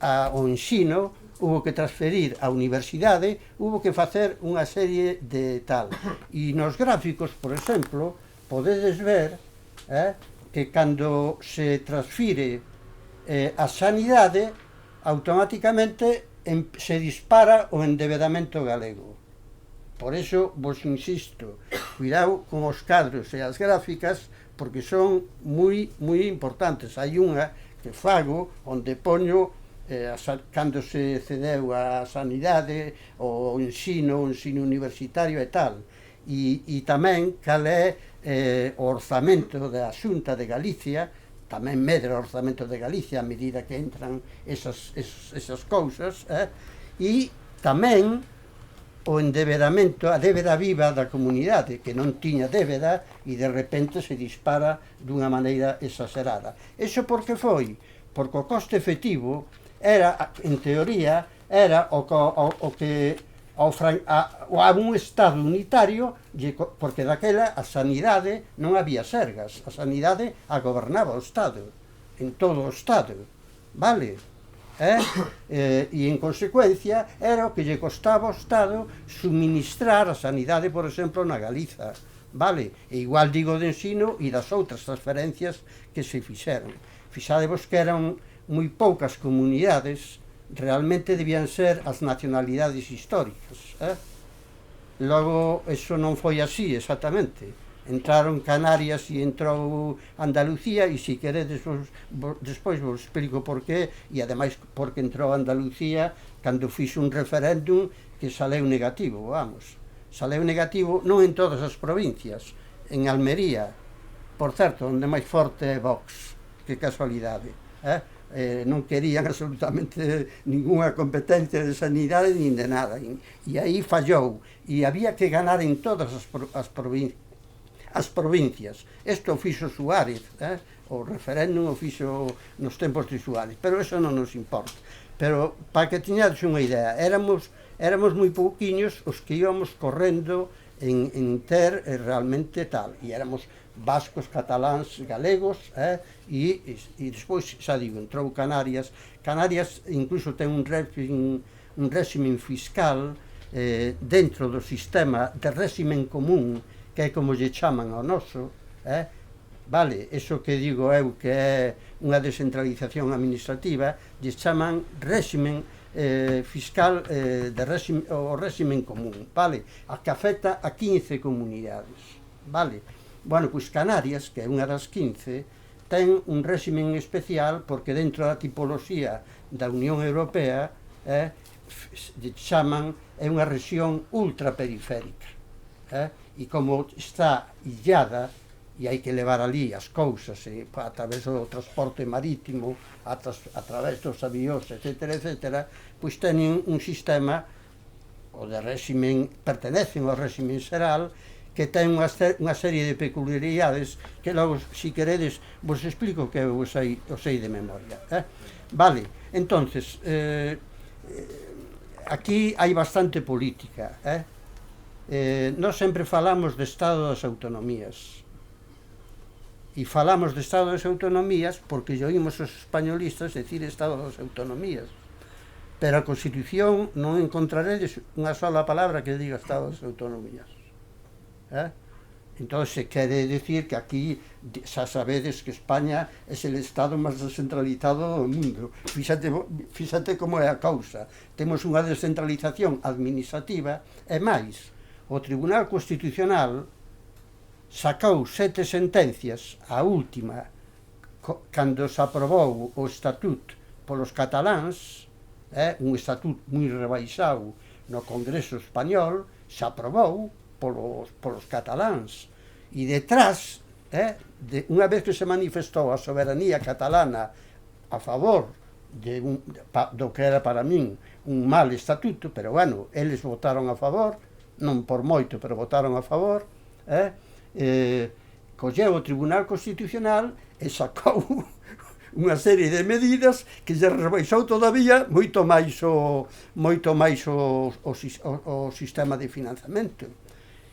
ao ensino, hubo que transferir á universidade, hubo que facer unha serie de tal. E nos gráficos, por exemplo, podedes ver que cando se transfire a sanidade, automáticamente se dispara o endebedamento galego. Por eso vos insisto, cuidado con os cadros e as gráficas, porque son moi importantes. Hai unha que fago onde poño cando se cedeu a sanidade, o ensino universitario e tal, e tamén cal é o orzamento da Xunta de Galicia, tamén medra o orzamento de Galicia a medida que entran esas cousas, e tamén o endevedamento, a débeda viva da comunidade, que non tiña débeda e de repente se dispara dunha maneira exagerada. Iso por que foi? Porque o coste efectivo era, en teoría, era o que a un Estado unitario, porque daquela a sanidade non había sergas, a sanidade a gobernaba o Estado, en todo o Estado, vale? E en consecuencia era o que lle costaba ao Estado suministrar a sanidade, por exemplo, na Galiza, vale? E igual digo de ensino e das outras transferencias que se fixeron. Fixadevos que eran moi poucas comunidades, realmente debían ser as nacionalidades históricas. Logo, eso non foi así exactamente. Entraron Canarias e entrou Andalucía, e se queredes despois vos explico por qué, e ademais porque entrou Andalucía cando fixo un referéndum que saleu negativo, vamos. Saleu negativo non en todas as provincias, en Almería, por certo, onde máis forte é Vox, que casualidade, non querían absolutamente ninguna competencia de sanidade nin de nada, e aí fallou, e había que ganar en todas as provincias. Isto o fixo Suárez, o referéndum o fixo nos tempos de Suárez, pero eso non nos importa. Pero, para que tiñades unha idea, éramos moi pouquiños os que íbamos correndo en ter realmente tal, e éramos vascos, cataláns, galegos, e despois, xa digo, entrou Canarias. Canarias incluso ten un réximen fiscal dentro do sistema de réximen común, que é como lle chaman ao noso, vale, eso que digo eu que é unha descentralización administrativa, lle chaman réximen fiscal o réximen común, vale, a que afecta a 15 comunidades, vale. Bueno, pois Canarias, que é unha das 15, ten un réximen especial porque dentro da tipoloxía da Unión Europea chaman, é unha rexión ultraperiférica, e como está illada e hai que levar ali as cousas a través do transporte marítimo, a través dos avións, etc., pois teñen un sistema, o de réximen, pertenecen ao réximen xeral, que ten unha serie de peculiaridades que logo, se queredes, vos explico que eu o sei de memoria. Vale, entonces, aquí hai bastante política. Nós sempre falamos de Estado das Autonomías. E falamos de Estado das Autonomías porque lle oímos os españolistas decir Estado das Autonomías. Pero a Constitución non encontraredes unha sola palabra que diga Estado das Autonomías. Entón se quere decir que aquí xa sabedes que España é o Estado máis descentralizado do mundo. Fíxate como é a cousa. Temos unha descentralización administrativa e máis. O Tribunal Constitucional sacou 7 sentencias, a última cando se aprobou o estatuto polos cataláns, un estatuto moi rebaixado no Congreso Español, se aprobou polos cataláns, e detrás, unha vez que se manifestou a soberanía catalana a favor do que era para min un mal estatuto, pero bueno, eles votaron a favor, non por moito, pero votaron a favor, colleu o Tribunal Constitucional e sacou unha serie de medidas que lle rebaixou todavía moito máis o sistema de financiamento.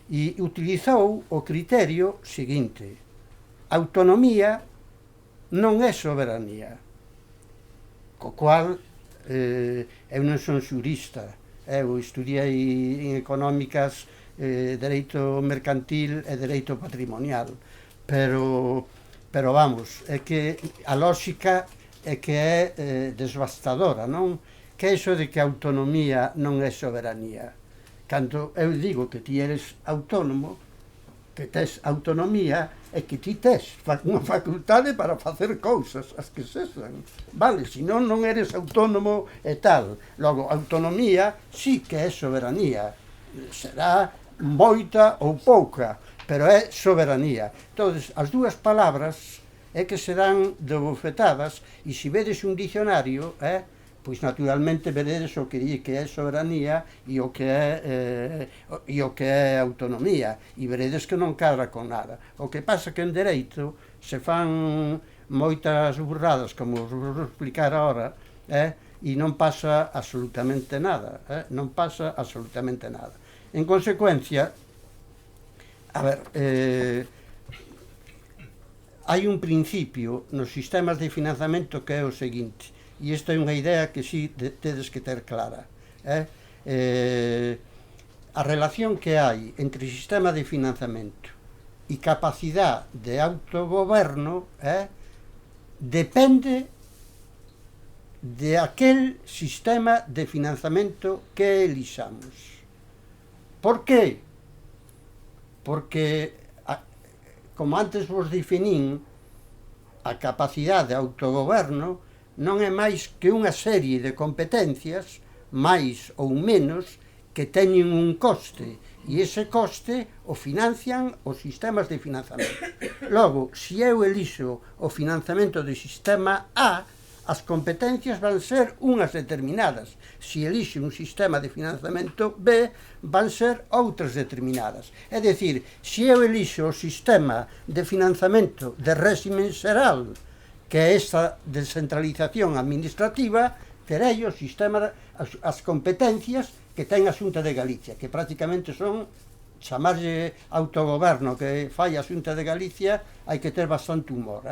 E utilizou o criterio seguinte: autonomía non é soberanía, co cual eu non son xurista, eu estudiei en económicas, dereito mercantil e dereito patrimonial, pero vamos, é que a lógica é que é devastadora, non? Que é iso de que a autonomía non é soberanía? Cando eu digo que ti eres autónomo, que tes autonomía é que ti tes unha facultade para facer cousas, as que sexan, vale? Senón non eres autónomo e tal. Logo, autonomía sí que é soberanía, será moita ou pouca, pero é soberanía. Entón, as dúas palabras é que serán dobofetadas, e se vedes un dicionario, pois naturalmente veredes o que di que é soberanía e o que é autonomía, e veredes que non cadra con nada. O que pasa que en dereito se fan moitas burradas, como vos vou explicar agora, e non pasa absolutamente nada, non pasa absolutamente nada. En consecuencia, a ver, hai un principio nos sistemas de financiamento que é o seguinte, e isto é unha idea que si tedes que ter clara. A relación que hai entre sistema de financiamento e capacidade de autogoberno depende de aquel sistema de financiamento que elixamos. Por qué? Porque, como antes vos definín, a capacidade de autogoberno non é máis que unha serie de competencias, máis ou menos, que teñen un coste, e ese coste o financian os sistemas de financiamento. Logo, se eu elixo o financiamento do sistema A, as competencias van ser unhas determinadas. Se elixo un sistema de financiamento B, van ser outras determinadas. É dicir, se eu elixo o sistema de financiamento de réxime xeral, que é esta descentralización administrativa, terei o sistema, as competencias que ten a Xunta de Galicia, que prácticamente son, chamarlle autogoberno que fai a Xunta de Galicia, hai que ter bastante humor,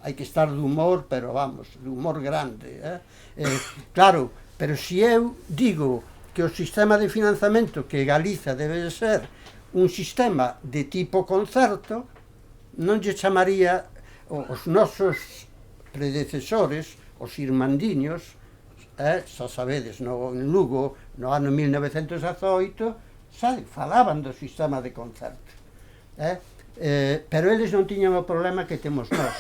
hai que estar de humor, pero vamos, de humor grande. Claro, pero se eu digo que o sistema de financiamento que Galiza debe ser un sistema de tipo concerto, non lle chamaría os nosos predecesores, os irmandiños, xa sabedes, en Lugo, no ano 1918, falaban do sistema de concerto. Pero eles non tiñan o problema que temos nós.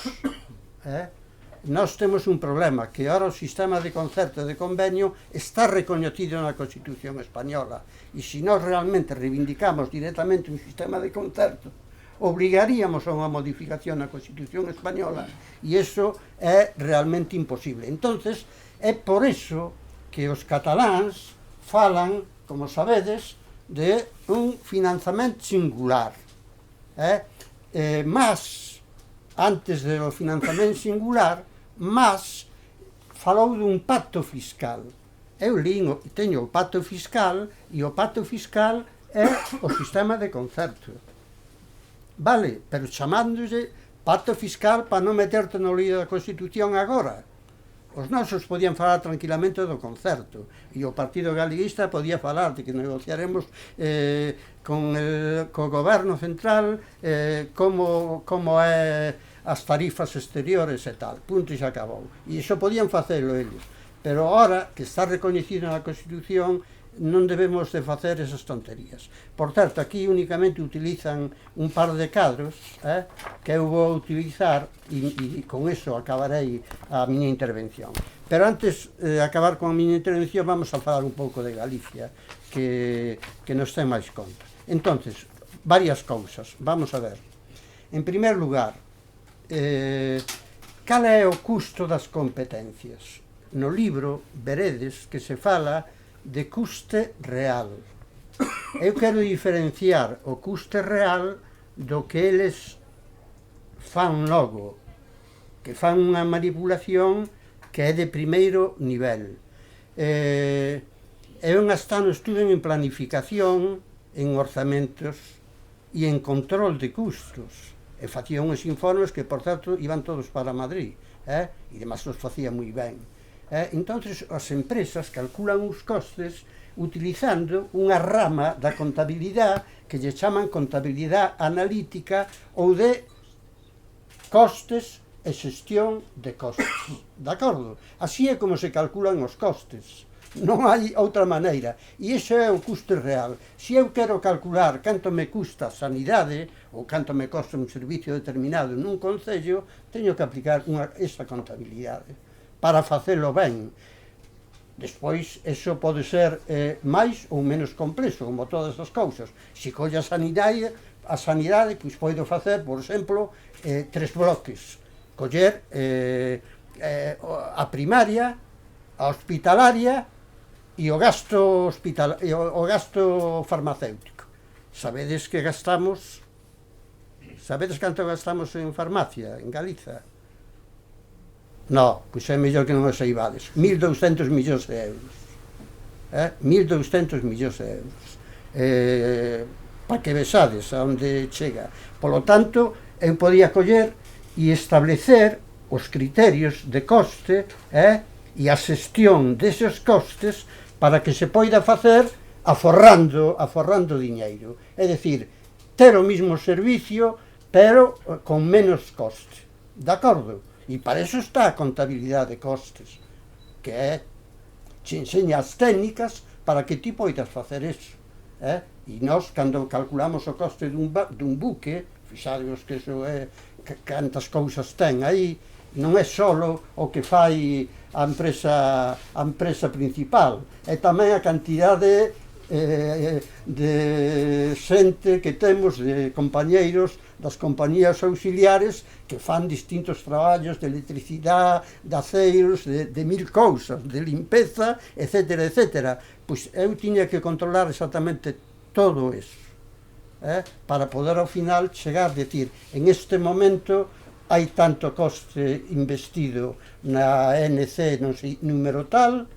Nós temos un problema, que ora o sistema de concerto e de convenio está recoñecido na Constitución Española, e se nós realmente reivindicamos directamente un sistema de concerto, obrigaríamos a unha modificación na Constitución Española, e iso é realmente imposible. Entonces, é por iso que os cataláns falan, como sabedes, de un financiamento singular. Mas, antes do financiamento singular, mas falou dun pacto fiscal. Eu teño o pacto fiscal, e o pacto fiscal é o sistema de concerto. Vale, pero chamándose pacto fiscal para non meterte no lío da Constitución agora. Os nosos podían falar tranquilamente do concerto, e o Partido Galeguista podía falar de que negociaremos co goberno central como é as tarifas exteriores e tal, punto e se acabou. E iso podían facelo eles, pero agora que está recoñecido na Constitución, non debemos de facer esas tonterías. Por certo, aquí únicamente utilizan un par de cadros que eu vou utilizar, e con eso acabarei a miña intervención. Pero antes de acabar con a miña intervención, vamos a falar un pouco de Galicia, que nos ten máis conta. Entonces, varias cousas, vamos a ver. En primer lugar, cal é o custo das competencias? No libro veredes que se fala de custe real. Eu quero diferenciar o custe real do que eles fan logo, que fan unha manipulación que é de primeiro nivel. Eu en Astano estuve en planificación, en orzamentos e en control de custos, e facía uns informes que, por certo, iban todos para Madrid, e demais os facía moi ben. Entonces, as empresas calculan os costes utilizando unha rama da contabilidade que lle chaman contabilidade analítica ou de costes e xestión de costes. De acordo? Así é como se calculan os costes. non hai outra maneira. E iso é o custe real. Se eu quero calcular canto me custa a sanidade ou canto me costa un servicio determinado nun concello, teño que aplicar esa contabilidade para facelo ben. Despois, eso pode ser máis ou menos complexo, como todas as cousas. Se colle a sanidade, pois podo facer, por exemplo, 3 bloques. Coller a primaria, a hospitalaria e o gasto farmacéutico. Sabedes canto gastamos en farmacia, en Galiza? No, pois é mellor que non o saibades. 1.200 millóns de euros. 1.200 millóns de euros. Para que vexades a onde chega. Polo tanto, eu podía coller e establecer os criterios de coste e a xestión deses costes para que se poida facer aforrando diñeiro. É dicir, ter o mismo servicio, pero con menos coste. De acordo? E para iso está a contabilidade de costes, que te enseña as técnicas para que ti poidas facer iso. E nós, cando calculamos o coste dun buque, fixadevos que iso é cantas cousas ten aí, non é só o que fai a empresa principal, é tamén a cantidade de xente que temos, de compañeiros das compañías auxiliares que fan distintos traballos de electricidade, de aceiros, de mil cousas, de limpeza, etcétera, etcétera. Pois eu tiña que controlar exactamente todo eso, para poder ao final chegar a decir, en este momento hai tanto coste investido na NC, non sei, número tal,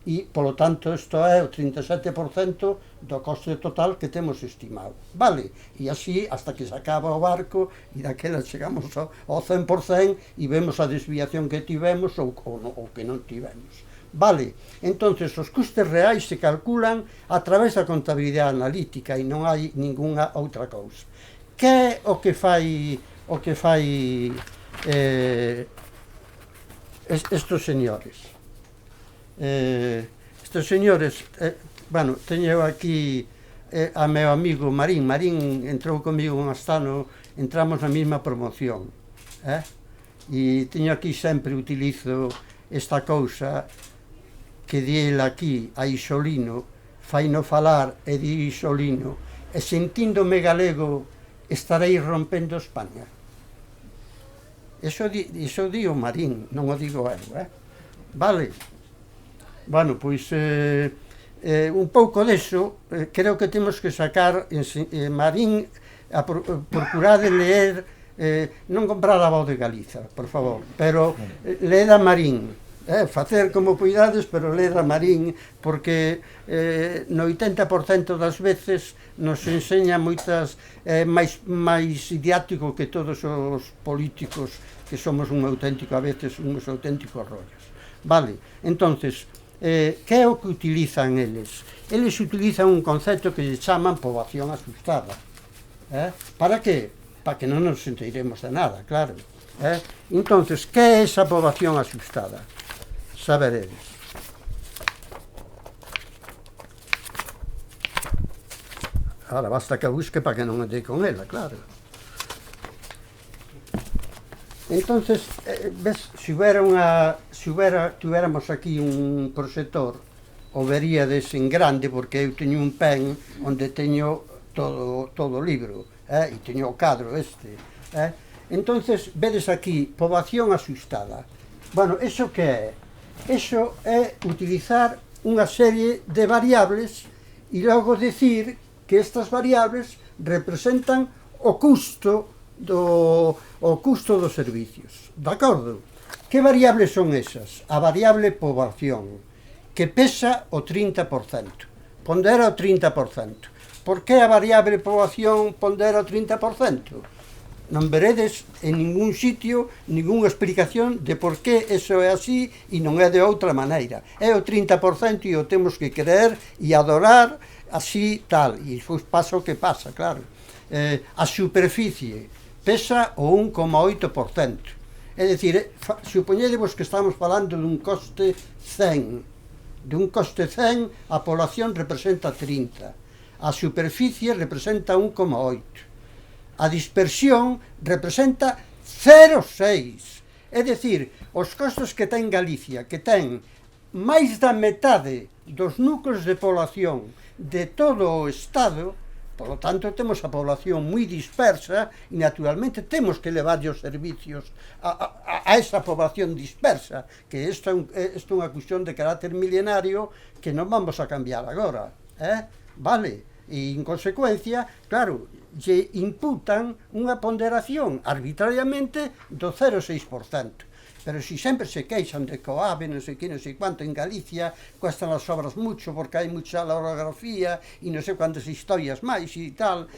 e, polo tanto, isto é o 37% do coste total que temos estimado. Vale? E así, hasta que se acaba o barco, e daquela chegamos ao 100% e vemos a desviación que tivemos ou que non tivemos. Vale? Entonces, os custes reais se calculan a través da contabilidade analítica e non hai ningunha outra cousa. Que é o que fai estes señores? Estes señores, bueno, teño aquí a meu amigo Marín. Marín entrou comigo un astano, entramos na mesma promoción, e teño aquí, sempre utilizo esta cousa que di ele aquí, a Isolino, faino falar e di Isolino, e sentíndome galego estarei rompendo España. Iso di o Marín, non o digo eu, vale? Bueno, pois un pouco deso, creo que temos que sacar Marín, a procurar de ler, non comprar a Voz de Galiza, por favor, pero ler a Marín, facer como poidades, pero ler a Marín, porque no 80% das veces nos enseña moitas, máis didáctico que todos os políticos, que somos a veces uns auténticos rollos. Vale, entonces, que é o que utilizan eles? Eles utilizan un concepto que lle chaman poboación asustada. Para que? Para que non nos enteiremos de nada, claro. Entonces, que é esa poboación asustada? Saberedes. Ahora, basta que a busque para que non ande con ela, claro. Entonces, ves, se tuviéramos aquí un proxector, o veríades en grande, porque eu teño un pen onde teño todo o libro, e teño o cadro este. Entonces, vedes aquí, poboación asustada. Bueno, iso que é? Iso é utilizar unha serie de variables e logo decir que estas variables representan o custo dos servicios. De acordo? Que variables son esas? A variable poboación, que pesa o 30%, pondera o 30%. Por que a variable poboación pondera o 30%? Non veredes en ningún sitio ningunha explicación de por que eso é así e non é de outra maneira. É o 30% e o temos que creer e adorar así tal. E despois pasa o que pasa, claro. A superficie pesa o 1,8%. É dicir, supoñedevos que estamos falando dun coste 100. Dun coste 100, a población representa 30. A superficie representa 1,8. A dispersión representa 0,6. É dicir, os costos que ten Galicia, que ten máis da metade dos núcleos de población de todo o Estado, por lo tanto temos a población moi dispersa e naturalmente temos que levar os servicios a esa población dispersa, que isto é unha cuestión de carácter milenario que non vamos a cambiar agora, vale? E, en consecuencia, claro, lle imputan unha ponderación arbitrariamente do 0,6%. Pero si sempre se queixan de Coave, non sei que, non sei quanto, en Galicia cuestan as obras mucho porque hai mucha orografía e non sei quantas historias máis e tal,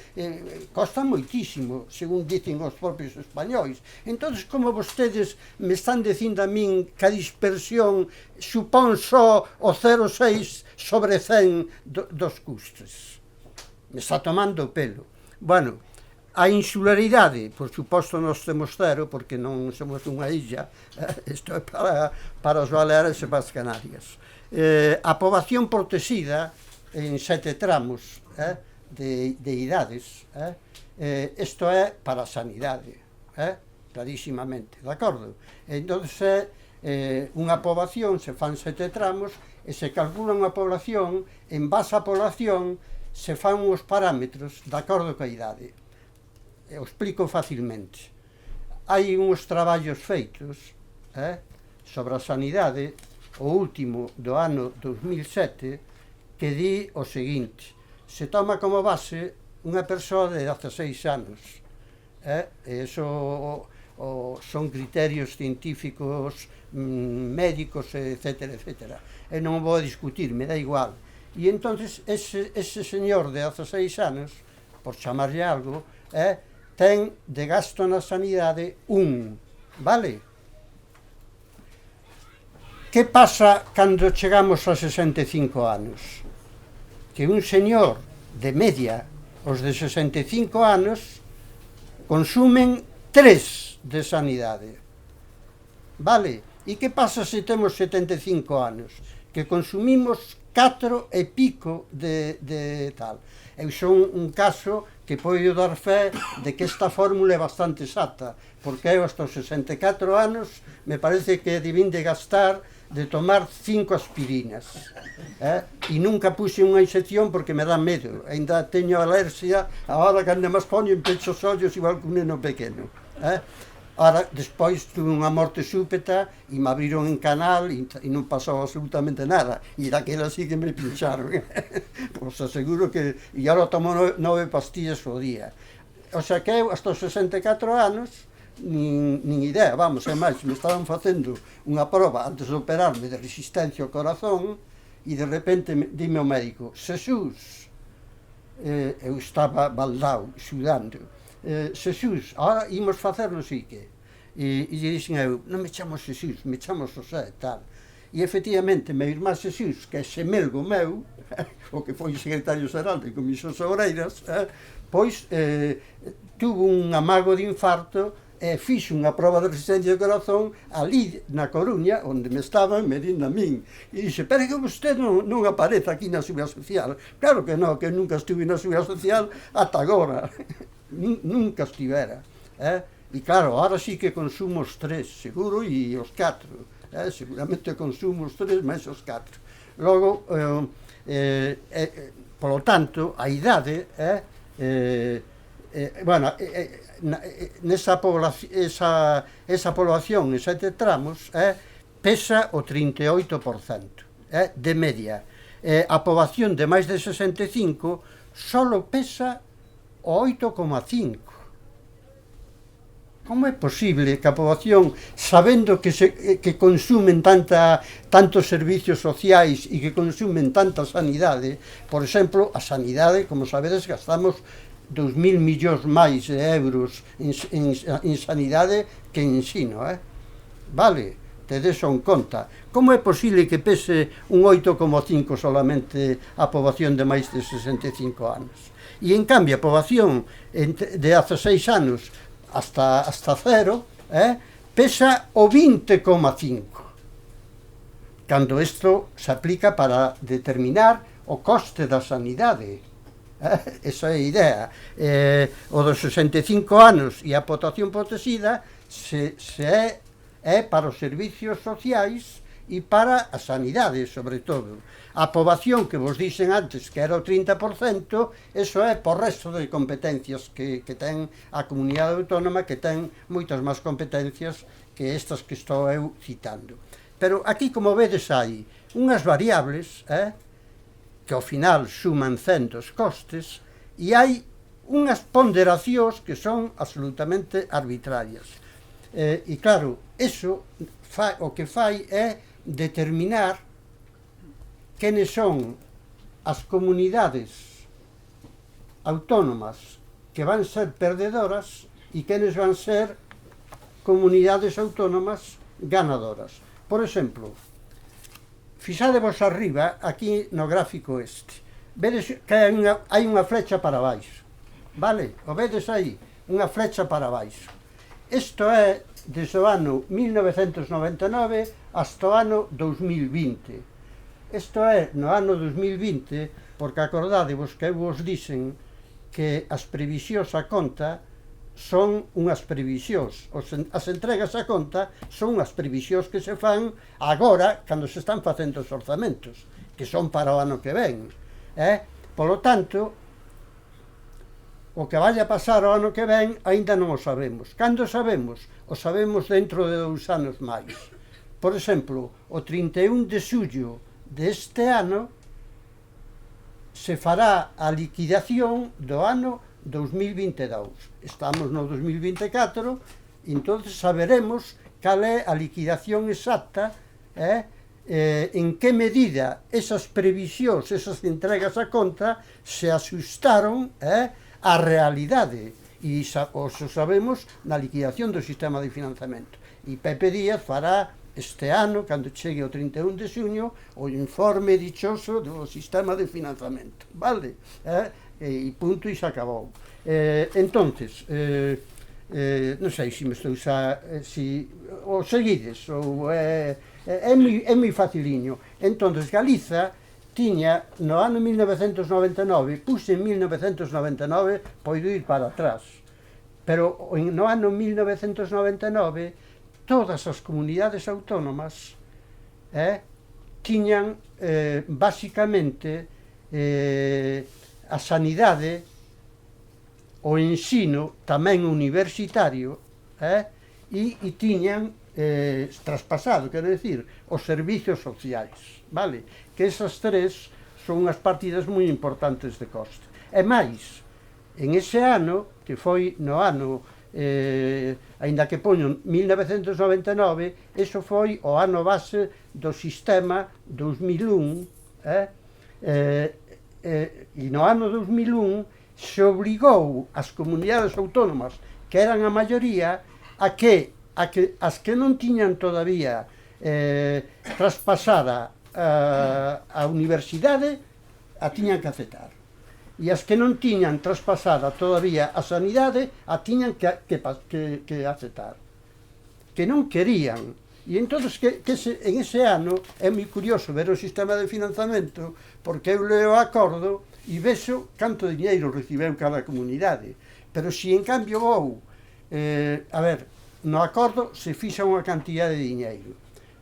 costan moitísimo, según dicen os propios españois. Entón, como vostedes me están dicindo a min que a dispersión supón só o 0,6 sobre 100 dos custes? Me está tomando o pelo. Bueno, a insularidade, por suposto, nós temos cero, porque non somos unha illa, isto é para os Baleares e para as Canarias. A poboación protexida en 7 tramos de idades, isto é para a sanidade, clarísimamente, de acordo? Entón, unha poboación, se fan 7 tramos, e se calcula unha población, en base á población, se fan uns parámetros de acordo coa idade. Eu explico facilmente. Hai uns traballos feitos sobre a sanidade, o último do ano 2007, que di o seguinte: se toma como base unha persoa de 16 anos. Eso son criterios científicos, médicos, etc. E non vou a discutir, me dá igual. E entonces ese señor de 16 anos, por chamarlle algo, ten de gasto na sanidade 1, vale? Que pasa cando chegamos a 65 anos? Que un señor de media, os de 65 anos, consumen 3 de sanidade, vale? E que pasa se temos 75 anos? Que consumimos 4 e pico de tal. Eu son un caso que podo dar fe de que esta fórmula é bastante exata, porque eu hasta os 64 anos me parece que debín de gastar de tomar 5 aspirinas, e nunca puse unha inxección porque me dá medo, ainda teño alerxia, agora cando me poño en pecho os ollos igual que un neno pequeno. Ahora, despois tuve unha morte súpeta e me abriron en canal e non pasou absolutamente nada. E daquela sí que me pincharon. Pois aseguro que... E agora tomo 9 pastillas ao día. O sea que eu, hasta os 64 anos, nin idea, vamos, é máis, me estaban facendo unha prova antes de operarme de resistencia ao corazón e de repente dime ao médico: Xesús, eu estaba baldao, xudando. Xesús, ahora imos facer non sei que. E lle dixen eu: non me chamo Xesús, me chamo Xosé, tal. E efectivamente, meu irmán Xesús, que é xemelgo meu, o que foi secretario xeral de Comisións Obreiras, pois tuvo un amago de infarto e fixo unha prova de resistencia do corazón ali na Coruña, onde me estaban medindo a min. E dixe: pero que vostede non aparece aquí na Seguridade Social. Claro que non, que nunca estuve na Seguridade Social ata agora. Nunca estivera. E claro, ahora sí que consumo os 3, seguro, e os 4. Seguramente consumo os 3 máis os 4. Logo, polo tanto, a idade, bueno, esa población en 7 tramos pesa o 38%, de media. A población de máis de 65 solo pesa o 8,5. Como é posible que a poboación, sabendo que consumen tantos servicios sociais e que consumen tanta sanidade, por exemplo, a sanidade, como sabedes, gastamos 2.000 millóns máis de euros en sanidade que en ensino, vale? Tedes en conta. Como é posible que pese un 8,5 solamente a poboación de máis de 65 anos? E, en cambio, a poboación de 16 anos hasta 0, pesa o 20,5. cando isto se aplica para determinar o coste da sanidade. Esa é a idea. O dos 65 anos e a potación protexida é para os servicios sociais e para a sanidade, sobre todo. A poboación que vos dixen antes que era o 30%, eso é por resto de competencias que ten a comunidade autónoma, que ten moitas máis competencias que estas que estou eu citando. Pero aquí, como vedes, hai unhas variables que ao final suman centos costes e hai unhas ponderacións que son absolutamente arbitrarias. E claro, eso o que fai é determinar quenes son as comunidades autónomas que van ser perdedoras e quenes van ser comunidades autónomas ganadoras. Por exemplo, fixadevos arriba, aquí no gráfico este, vedes que hai unha flecha para baixo, vale? O vedes aí, unha flecha para baixo. Isto é desde o ano 1999 hasta o ano 2020. Isto é no ano 2020, porque acordádevos que eu vos dixen que as previsións a conta son unhas previsións, as entregas a conta son unhas previsións que se fan agora, cando se están facendo os orzamentos, que son para o ano que ven. Polo tanto, o que vai a pasar o ano que ven aínda non o sabemos. Cando sabemos? O sabemos dentro de 2 anos máis. Por exemplo, o 31 de xullo deste ano se fará a liquidación do ano 2022. Estamos no 2024, entonces saberemos cal é a liquidación exacta, en que medida esas previsións, esas entregas a conta se asustaron á realidade, e o sabemos na liquidación do sistema de financiamento. E Pepe Díaz fará este ano, cando chegue o 31 de xuño, o informe dichoso do sistema de financiamento, vale? E punto, e se acabou. Entonces, non sei se me estou o seguides, ou é moi faciliño. Entonces, Galiza tiña, no ano 1999, puse en 1999, poido ir para atrás, pero no ano 1999, todas as comunidades autónomas tiñan basicamente a sanidade, o ensino tamén universitario, e tiñan traspasado, quero dicir, os servicios sociais, vale? Que esas tres son unhas partidas moi importantes de coste. E máis, en ese ano, que foi no ano aínda que poño 1999, eso foi o ano base do sistema 2001, e no ano 2001 se obrigou as comunidades autónomas, que eran a maioría, a que as que non tiñan todavía traspasada a universidade, a tiñan que aceptar. E as que non tiñan traspasada todavía a sanidade, a tiñan que aceptar. Que non querían. E entón, en ese ano, é moi curioso ver o sistema de financiamento, porque eu leo o acordo e vexo canto diñeiro recibeu cada comunidade. Pero se en cambio vou, no acordo se fixa unha cantidad de diñeiro,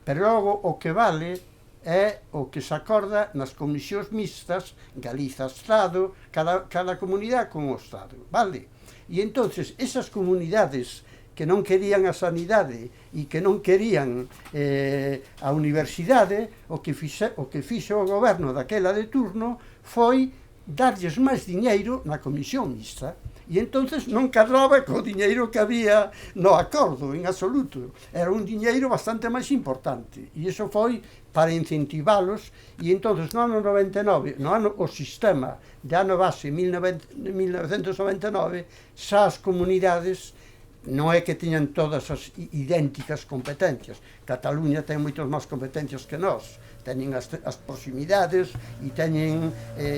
pero logo o que vale é o que se acorda nas comisións mixtas, Galiza-Estado, cada comunidade con o Estado, vale? E entonces esas comunidades que non querían a sanidade e que non querían a universidade, o que fixo o goberno daquela de turno foi darlles máis diñeiro na comisión mixta. E entonces non cadraba co diñeiro que había no acordo, en absoluto. Era un diñeiro bastante máis importante. E iso foi para incentivalos. E entonces no ano 99, o sistema de ano base 1999, xa as comunidades non é que tiñan todas as idénticas competencias. Cataluña ten moitas máis competencias que nós, teñen as proximidades e teñen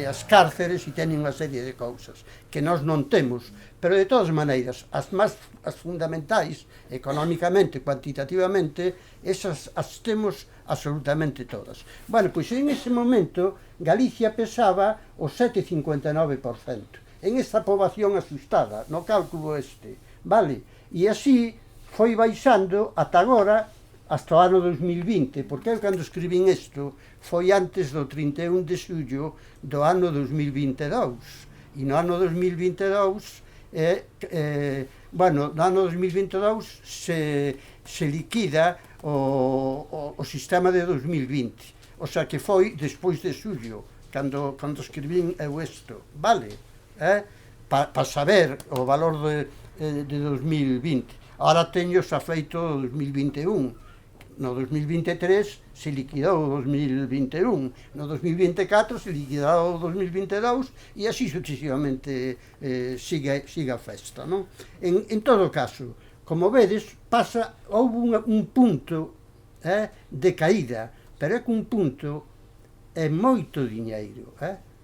as cárceres e teñen unha serie de cousas que nós non temos, pero de todas maneiras as fundamentais económicamente, cuantitativamente, esas as temos absolutamente todas. Bueno, pois en ese momento Galicia pesaba o 7,59% en esta poboación asustada, no cálculo vale? E así foi baixando ata agora, hasta o ano 2020, porque eu cando escribín isto foi antes do 31 de xullo do ano 2022, e no ano 2022, no ano 2022 se liquida o sistema de 2020, o sea que foi despois de xullo, cando escribín eu isto, vale? Para saber o valor de 2020. Ahora teño xa feito o 2021. No 2023 se liquidou o 2021. No 2024 se liquidou o 2022 e así sucesivamente siga a festa, non? En todo caso, como vedes, houve un punto de caída, pero é que un punto é moito diñeiro,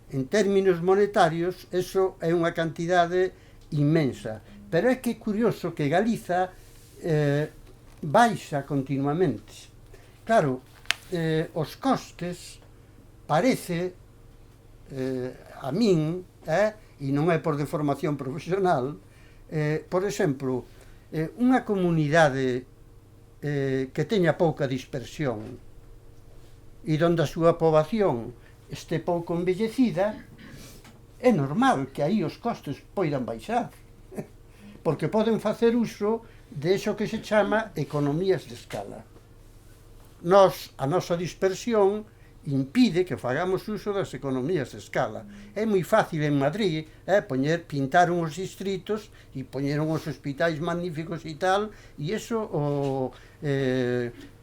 en términos monetarios, eso é unha cantidade inmensa. Pero é que é curioso que Galiza baixa continuamente. Claro, os costes parece a min, e non é por deformación profesional, por exemplo, unha comunidade que teña pouca dispersión e donde a súa poboación este pouco envellecida, é normal que aí os costes poidan baixar, porque poden facer uso de eso que se chama economías de escala. A nosa dispersión impide que fagamos uso das economías de escala. É moi fácil en Madrid pintar uns distritos e poñer uns hospitais magníficos e tal, e iso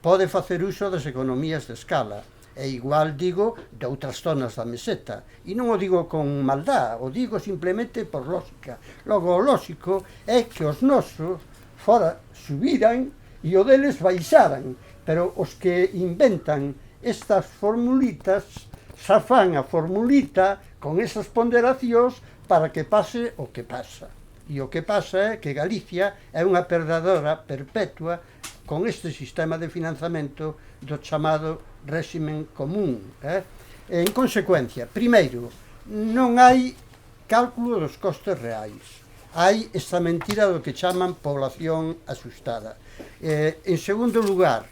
pode facer uso das economías de escala. É igual, digo, de outras zonas da meseta. E non o digo con maldad, o digo simplemente por lógica. Logo, o lógico é que os nosos fora subiran e o deles baixaran. Pero os que inventan estas formulitas xa fan a formulita con esas ponderacións para que pase o que pasa. E o que pasa é que Galicia é unha perdedora perpetua con este sistema de financiamento do chamado réximen común. En consecuencia, primeiro, non hai cálculo dos costes reais. Hai esta mentira do que chaman población asustada. En segundo lugar,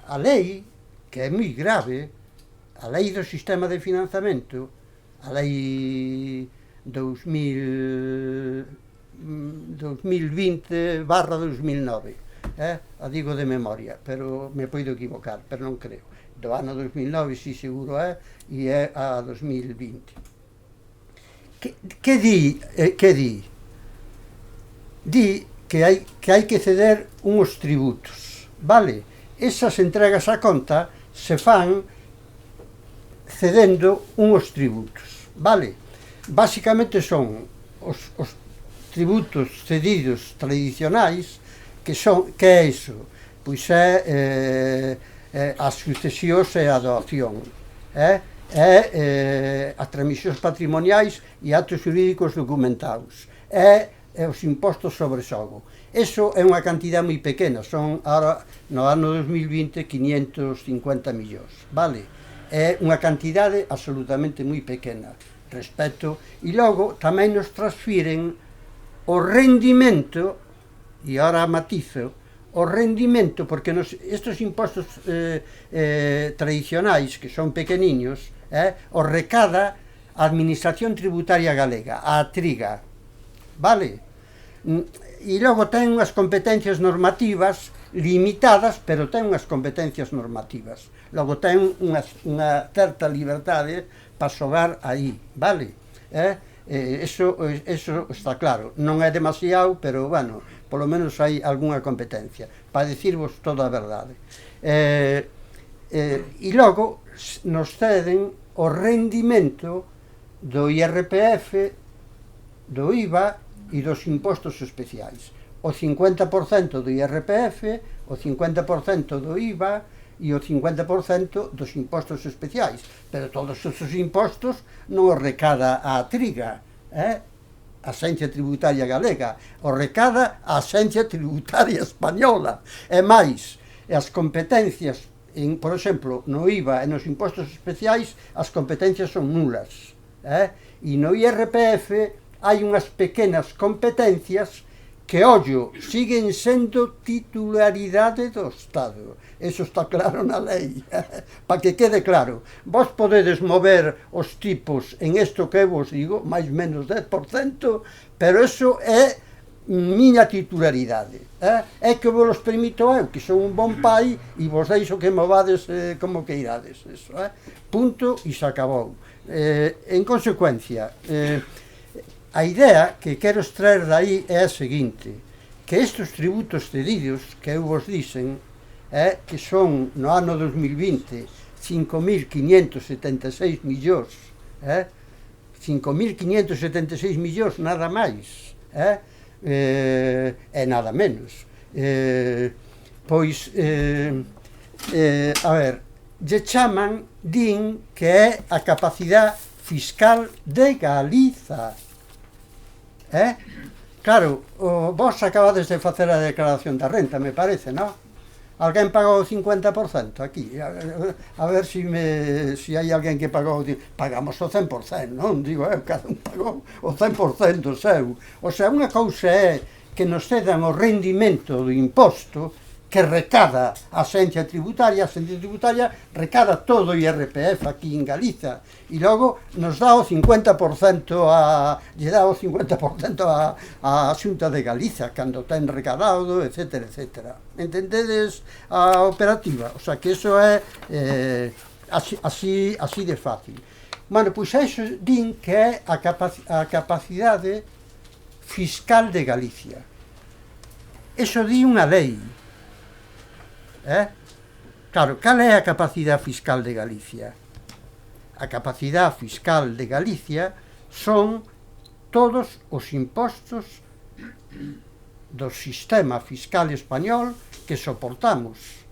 a lei, que é moi grave, a lei do sistema de financiamento, a lei 2020/2009, a digo de memoria, pero me poido equivocar, pero non creo. Do ano 2009 si seguro e é a 2020. Que di? Di que hai que ceder uns tributos, vale? Esas entregas a conta se fan cedendo uns tributos, vale? Básicamente son os tributos cedidos tradicionais, que é iso? Pois é as sucesións e a doación, as transmisións patrimoniais e actos jurídicos documentados, os impostos sobre xogo. Eso é unha cantidad moi pequena, son ahora no ano 2020 550 millóns, vale? É unha cantidade absolutamente moi pequena respecto, e logo tamén nos transfiren o rendimento, e ahora matizo, o rendimento, porque estes impostos tradicionais, que son pequeniños, os recada a Administración Tributaria Galega, a Triga, vale? E logo ten unhas competencias normativas limitadas, pero ten unhas competencias normativas. Logo ten unha certa liberdade para xogar aí, vale? Eso está claro. Non é demasiado, pero, bueno, polo menos hai algunha competencia, para dicirvos toda a verdade. E logo nos ceden o rendimento do IRPF, do IVA e dos impostos especiais. O 50% do IRPF, o 50% do IVA e o 50% dos impostos especiais. Pero todos esos impostos non os recada a Triga, a Axencia Tributaria Galega, o recada a Axencia Tributaria Española. E máis, as competencias, por exemplo, no IVA e nos impostos especiais, as competencias son nulas. E no IRPF hai unhas pequenas competencias que, ollo, siguen sendo titularidade do Estado. Eso está claro na lei, para que quede claro. Vos podedes mover os tipos en isto que vos digo, máis menos 10%, pero eso é miña titularidade. É que vos los permito eu, que son un bon pai, e vos deixo que movades como que irades. Eso, punto, e se acabou. En consecuencia, a idea que quero extraer daí é a seguinte, que estes tributos cedidos que eu vos dixen, que son no ano 2020 5.576 millóns, 5.576 millóns, nada máis, e nada menos. Pois, a ver, lle chaman, din que é a capacidade fiscal de Galiza. Claro, vos acabades de facer a declaración da renta, me parece, non? Alguén pagou o 50% aquí? A ver se hai alguén que pagou. Pagamos o 100%, non? Digo, cada un pagou o 100% do seu. O sea, unha cousa é que nos cedan o rendimento do imposto que recada a Axencia Tributaria recada todo o IRPF aquí en Galiza, e logo nos dá o 50% lle dá o 50% a Xunta de Galiza cando ten recadado, etc. Entendedes a operativa? O sea, que eso é así de fácil. Bueno, pois iso din que é a capacidade fiscal de Galicia. Eso di unha lei. Claro, cal é a capacidade fiscal de Galicia? A capacidade fiscal de Galicia son todos os impostos do sistema fiscal español que soportamos.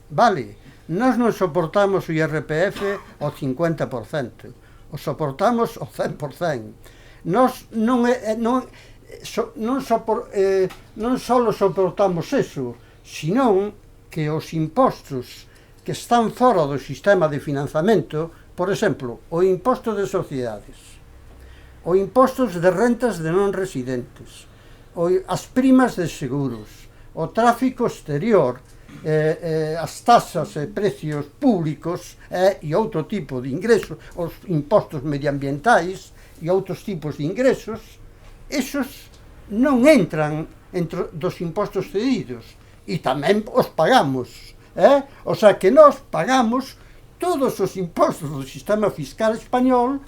Vale? Nós non soportamos o IRPF ao 50%, o soportamos ao 100%. Nós non só soportamos eso, senón que os impostos que están fora do sistema de financiamento, por exemplo, o imposto de sociedades, o impostos de rentas de non residentes, as primas de seguros, o tráfico exterior, as taxas e precios públicos e outro tipo de ingresos, os impostos medioambientais e outros tipos de ingresos, esos non entran entre dos impostos cedidos, e tamén os pagamos, o sea que nós pagamos todos os impostos do sistema fiscal español,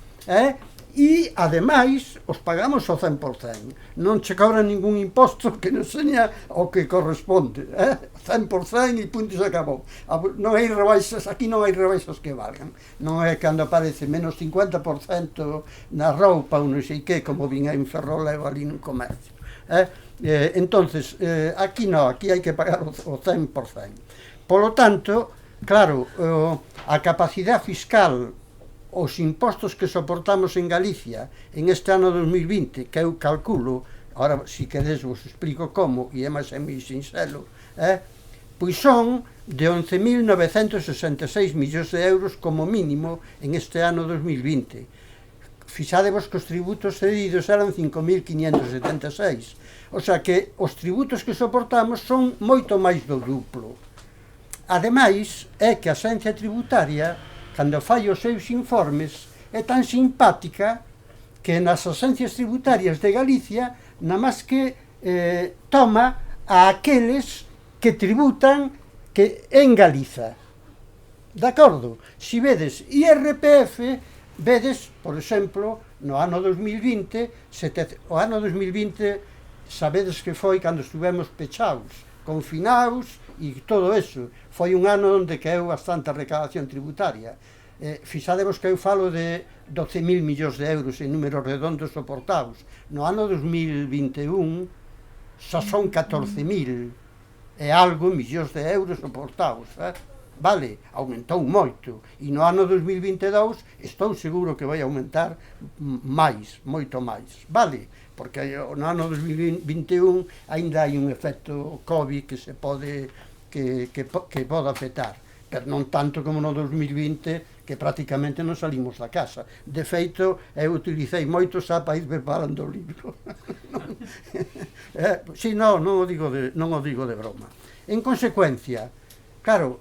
e ademais os pagamos ao 100%, non che cobran ningún imposto que non seña o que corresponde, 100% e punto, se acabou. Non hai rebaixas, aquí non hai rebaixas que valgan, non é cando aparece menos 50% na roupa ou non sei que, como vin en Ferroleo ali nun comercio. Entonces, aquí non, aquí hai que pagar o 100%. Polo tanto, claro, a capacidade fiscal, os impostos que soportamos en Galicia en este ano 2020, que eu calculo, agora, se queres, vos explico como, e é máis moi sinxelo, pois son de 11.966 millóns de euros como mínimo en este ano 2020. Fixadevos que os tributos cedidos eran 5.576. O sea que os tributos que soportamos son moito máis do duplo. Ademais, é que a Axencia Tributaria, cando fai os seus informes, é tan simpática que nas Axencias Tributarias de Galicia, na máis que toma a aqueles que tributan que en Galiza. De acordo? Se vedes IRPF, vedes, por exemplo, no ano 2020, o ano 2020, sabedes que foi cando estivemos pechados, confinados e todo eso. Foi un ano onde caeu bastante recaudación tributaria. Fixadevos que eu falo de 12.000 millóns de euros en números redondos soportados. No ano 2021 xa son 14.000 e algo millóns de euros soportados. vale, aumentou moito, e no ano 2022 estou seguro que vai aumentar máis, moito máis, vale, porque no ano 2021 ainda hai un efecto COVID que se pode que pode afectar, pero non tanto como no 2020, que prácticamente non salimos da casa. De feito, eu utilicei moito xa para ir preparando o libro. Si, non o digo de broma. En consecuencia, claro,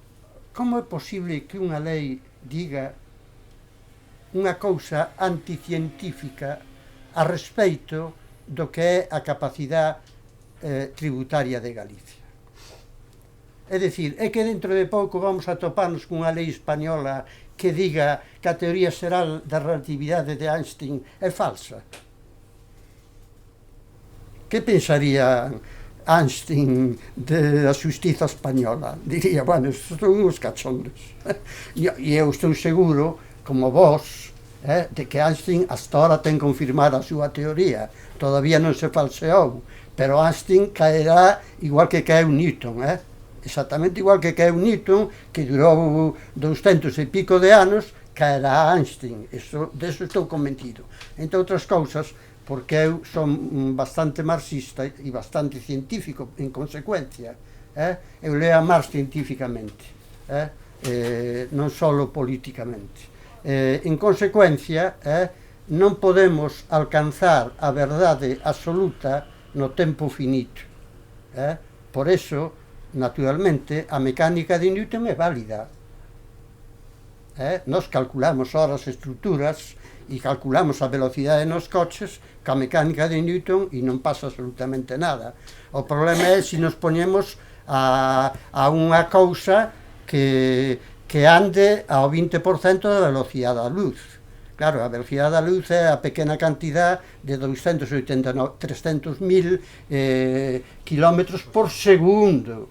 como é posible que unha lei diga unha cousa anticientífica a respeito do que é a capacidade tributaria de Galicia? É dicir, é que dentro de pouco vamos a toparnos cunha lei española que diga que a teoría xeral da relatividade de Einstein é falsa. Que pensaría Einstein da xustiza española? Diría, bueno, son uns cachondos. E eu estou seguro, como vos, de que Einstein hasta ahora ten confirmada a súa teoría. Todavía non se falseou, pero Einstein caerá igual que caeu Newton, exactamente igual que caeu Newton, que durou 200 e pico de anos, caerá Einstein. Deso estou convencido. Entre outras cousas, porque eu son bastante marxista e bastante científico, en consecuencia. Eu leo a Marx científicamente, non só políticamente. En consecuencia, non podemos alcanzar a verdade absoluta no tempo finito. Por eso, naturalmente, a mecánica de Newton é válida. Nos calculamos horas e estruturas e calculamos a velocidade nos coches ca mecánica de Newton e non pasa absolutamente nada. O problema é se nos poñemos a unha cousa que ande ao 20% da velocidade da luz. Claro, a velocidade da luz é a pequena cantidad de 300.000 km por segundo.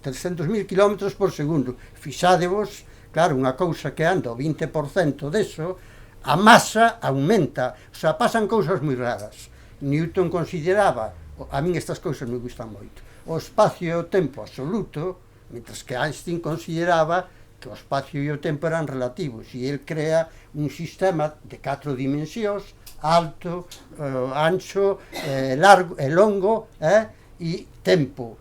300.000 km por segundo. Fixádevos, claro, unha cousa que anda ao 20% deso, a masa aumenta. O sea, pasan cousas moi raras. Newton consideraba, a min estas cousas me gustan moito, o espacio e o tempo absoluto, mentras que Einstein consideraba que o espacio e o tempo eran relativos, e el crea un sistema de 4 dimensións, alto, ancho, largo e longo, e tempo,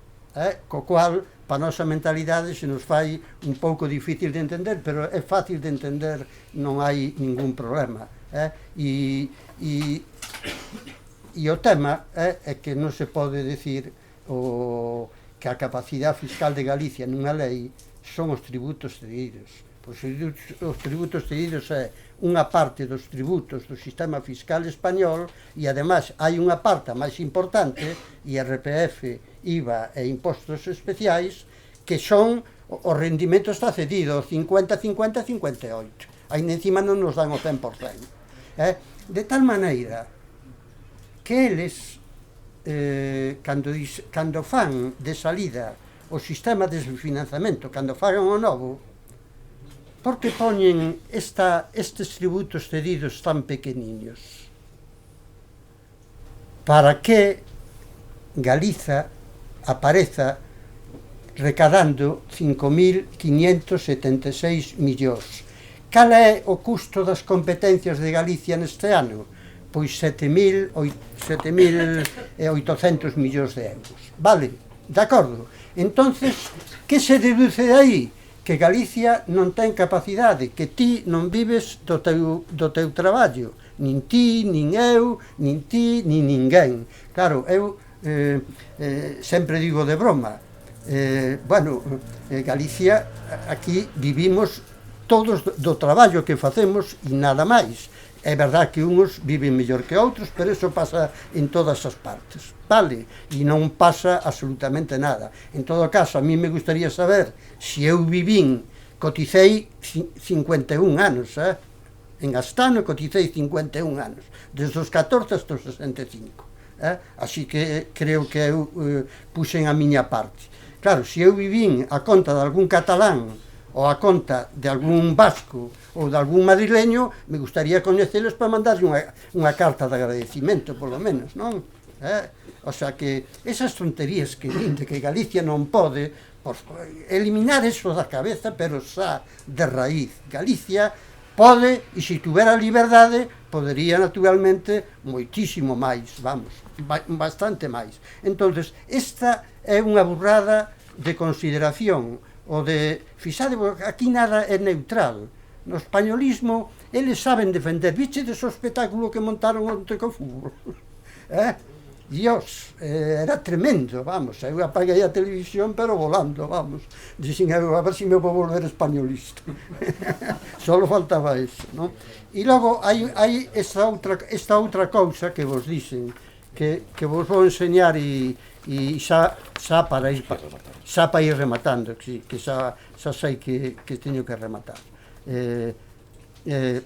co cual, para a nosa mentalidade, se nos fai un pouco difícil de entender, pero é fácil de entender, non hai ningún problema. E o tema é que non se pode decir que a capacidade fiscal de Galicia nunha lei son os tributos cedidos. Os tributos cedidos é unha parte dos tributos do sistema fiscal español e, ademais, hai unha parte máis importante, IRPF, IVA e impostos especiais, que son, o rendimento está cedido, 50, 50, 58. Ainda encima non nos dan o 100%. De tal maneira que eles, cando fan de salida o sistema de financiamento, cando fagan o novo, por que poñen estes tributos cedidos tan pequeniños? Para que Galiza apareza recadando 5.576 millóns. Cal é o custo das competencias de Galicia neste ano? Pois 7.800 millóns de euros. Vale, de acordo? Entonces, que se deduce de aí? Que Galicia non ten capacidade, que ti non vives do teu traballo. Nin ti, nin eu, nin ti, nin ninguén. Claro, eu sempre digo de broma, Galicia, aquí vivimos todos do traballo que facemos e nada máis. É verdad que uns viven mellor que outros, pero iso pasa en todas as partes, vale? E non pasa absolutamente nada. En todo caso, a mí me gustaría saber se eu vivín, coticei 51 anos, en Astano coticei 51 anos, desde os 14 hasta os 65. Así que creo que eu puxen a miña parte. Claro, se eu vivín a conta de algún catalán ou a conta de algún vasco ou de algún madrileño, me gustaría coñecelos para mandarlle unha carta de agradecimento, polo menos, non? O sea que esas tonterías que din de que Galicia non pode, Pois, eliminar eso da cabeza, pero xa de raíz. Galicia pode, e se tuvera liberdade, podería naturalmente moitísimo máis, vamos, bastante máis. Entonces, esta é unha burrada de consideración, o de, fixade, aquí nada é neutral. No españolismo, eles saben defender. Vichedes o espectáculo que montaron onte co fútbol? Dios, era tremendo, vamos, eu apaguei a televisión, pero volando, vamos. Dixen, a ver se me vou volver españolista. Solo faltaba eso, non? E logo hai esta outra cousa que vos dicen, que vos vou enseñar e xa para ir rematando, que xa sei que teño que rematar.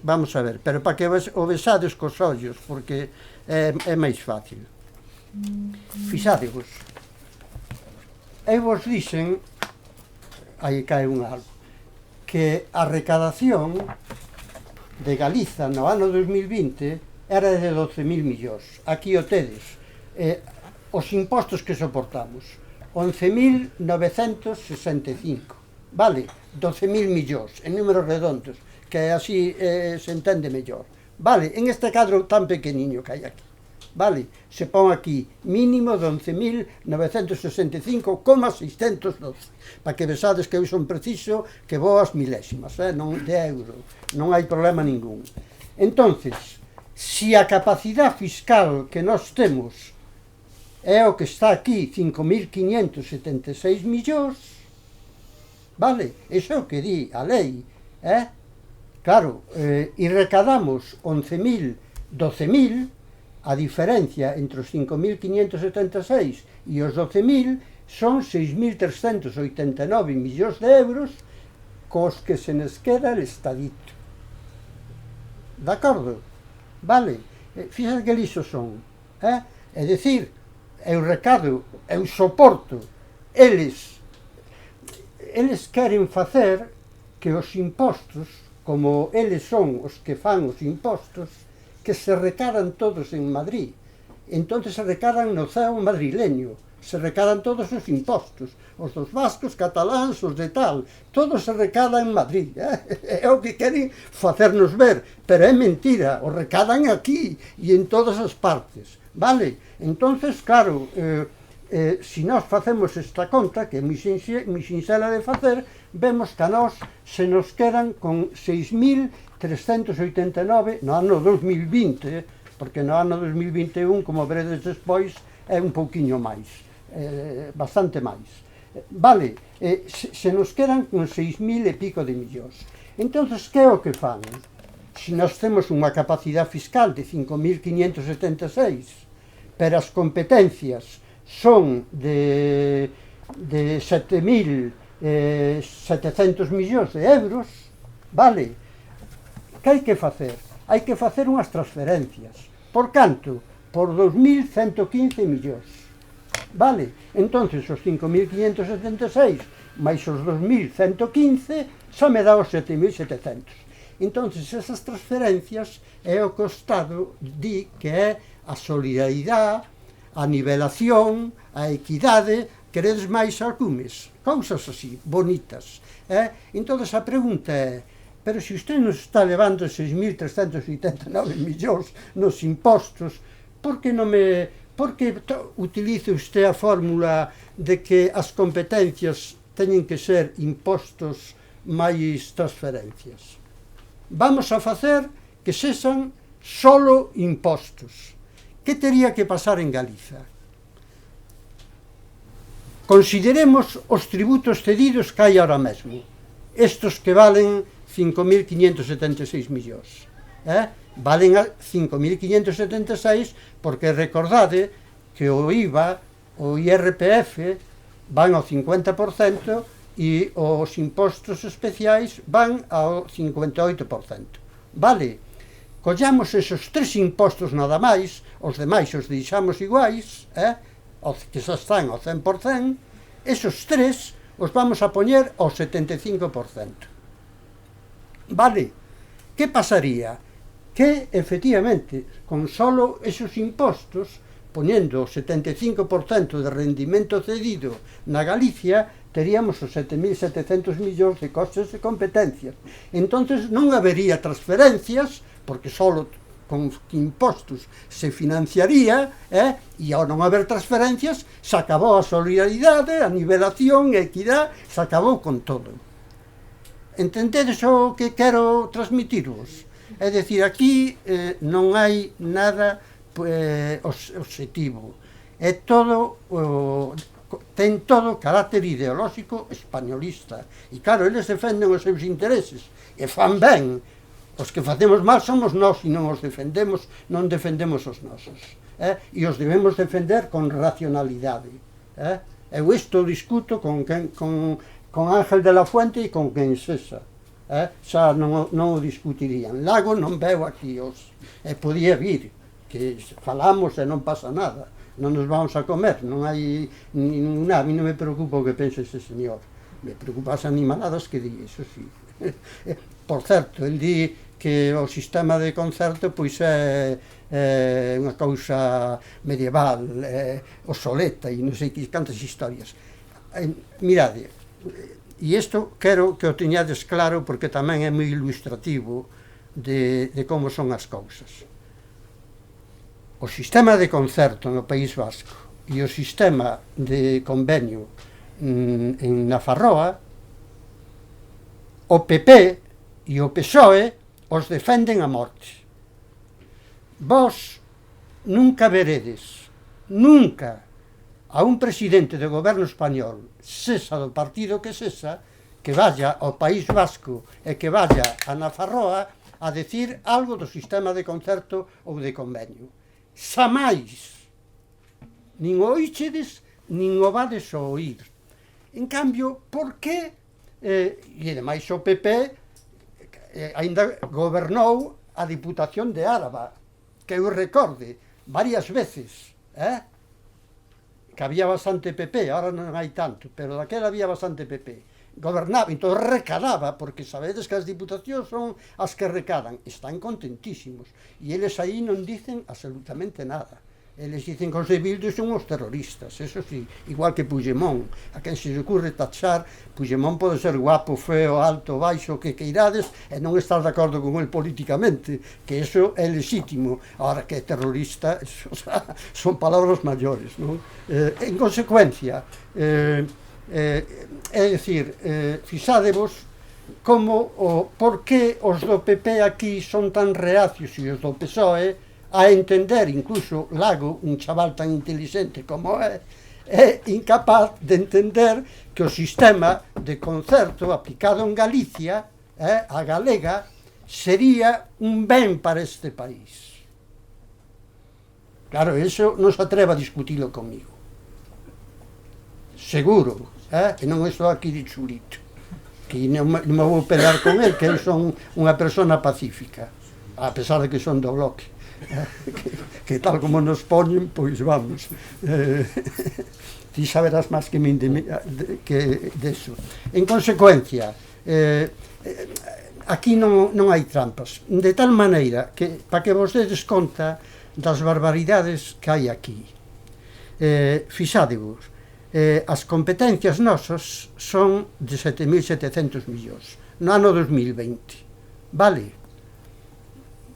Vamos a ver, pero para que o vexades cos ollos, porque é máis fácil. Fixadevos, vos dixen, aí cae un algo, que a recadación de Galiza no ano 2020 era de 12.000 millóns. Aquí o tedes, os impostos que soportamos, 11.965, vale? 12.000 millóns, en números redondos, que así se entende mellor. Vale, en este cadro tan pequeniño que hai aquí. Vale, se pon aquí mínimo de 11.965,612, para que vexades que eu son preciso, que vou ás milésimas, non de euro, non hai problema ningún. Entonces, se a capacidade fiscal que nós temos é o que está aquí, 5.576 millóns, vale, iso é o que di a lei, claro, e recadamos 12.000, a diferencia entre os 5.576 e os 12.000 son 6.389 millóns de euros cos que se nos queda el estadito. De acordo? Vale? Fíxate que lixos son. É dicir, eu recado, eu soporto, eles queren facer que os impostos, como eles son os que fan os impostos, que se recadan todos en Madrid. Entonces se recadan no ceo madrileño, se recadan todos os impostos, os dos vascos, cataláns, os de tal, todos se recadan en Madrid. É o que queren facernos ver, pero é mentira, os recadan aquí e en todas as partes, vale? Entonces, claro, se nós facemos esta conta, que é moi sinxela de facer, vemos que a nós se nos quedan con 6.389 no ano 2020, porque no ano 2021, como veredes despois, é un pouquiño máis, bastante máis. Vale, se nos quedan con 6.000 e pico de millóns. Entonces, que é o que fan? Se nós temos unha capacidade fiscal de 5.576, pero as competencias son de 7.700 millóns de euros, vale? Que hai que facer? Hai que facer unhas transferencias. Por canto? Por 2.115 millóns. Vale? Entonces, os 5.576 máis os 2.115 xa me dá os 7.700. Entonces, esas transferencias é o que o Estado di que é a solidaridade, a nivelación, a equidade, queredes máis alcumes, cousas así, bonitas. Entón, a pregunta é, pero se usted nos está levando 6.389 millóns nos impostos, por que utiliza usted a fórmula de que as competencias teñen que ser impostos máis transferencias? Vamos a facer que sexan solo impostos. Que tería que pasar en Galiza? Consideremos os tributos cedidos que hai ahora mesmo, estos que valen 5.576 millóns. Valen 5.576 porque recordade que o IVA, o IRPF, van ao 50% e os impostos especiais van ao 58%. Vale? Collamos esos tres impostos nada máis, os demais os deixamos iguais, que xa están ao 100%, esos tres os vamos a poñer ao 75%. Vale? Que pasaría? Que, efectivamente, con solo esos impostos, poñendo o 75% de rendimento cedido na Galicia, teríamos os 7.700 millóns de costes de competencias. Entonces non habería transferencias, porque só con impostos se financiaría, e ao non haber transferencias se acabou a solidaridade, a nivelación, a equidade, se acabou con todo. Entendedes o que quero transmitirvos? É dicir, aquí non hai nada obxectivo. É todo, ten todo carácter ideolóxico españolista. E claro, eles defenden os seus intereses, e fan ben. Os que facemos mal somos nós e non os defendemos, non defendemos os nosos. E os debemos defender con racionalidade. Eu isto discuto con Ángel de la Fuente e con quen sexa. Xa non o discutirían. Lago non veo aquí hoxe. Podía vir, que falamos e non pasa nada. Non nos vamos a comer, non hai ninguna. A mí non me preocupa o que pense ese señor. Me preocupa as animaladas que di, eso sí. Por certo, el di que o sistema de concerto pois é unha cousa medieval, obsoleta e non sei que cantas historias. Mirade, e isto quero que o teñades claro porque tamén é moi ilustrativo de como son as cousas. O sistema de concerto no País Vasco e o sistema de convenio en Nafarroa, o PP e o PSOE os defenden a morte. Vos nunca veredes, nunca, a un presidente do goberno español, sexa do partido que sexa, que vaya ao País Vasco e que vaya a Nafarroa a decir algo do sistema de concerto ou de convenio. Xamais, nin o oíchedes, nin o vades a oír. En cambio, por que, e ademais o PP, ainda gobernou a Diputación de Álava, que eu recorde varias veces, que había bastante PP, ahora non hai tanto, pero daquela había bastante PP. Gobernaba, entón recadaba, porque sabedes que as diputacións son as que recadan, están contentísimos, e eles aí non dicen absolutamente nada. Eles dicen que os de Bildu son os terroristas, eso sí, igual que Puigdemont. A quen se ocurre tachar, Puigdemont pode ser guapo, feo, alto, baixo, que queirades, e non estar de acordo con el políticamente, que eso é legítimo. Ahora que é terrorista, eso, o sea, son palabras maiores, non? En consecuencia, é dicir, fixádevos como por que os do PP aquí son tan reacios e os do PSOE a entender, incluso Lago, un chaval tan inteligente como é incapaz de entender que o sistema de concerto aplicado en Galicia, a galega, sería un ben para este país. Claro, eso non se atreva a discutilo comigo. Seguro, que non estou aquí de chulito, que non me vou pelear con el, que eu son unha persona pacífica, a pesar de que son do bloque. Que tal como nos poñen, pois vamos, ti saberás máis que deso. En consecuencia, aquí non hai trampas, de tal maneira que, para que vos dedes conta das barbaridades que hai aquí, fixádevos, as competencias nosas son de 7.700 millóns no ano 2020, vale?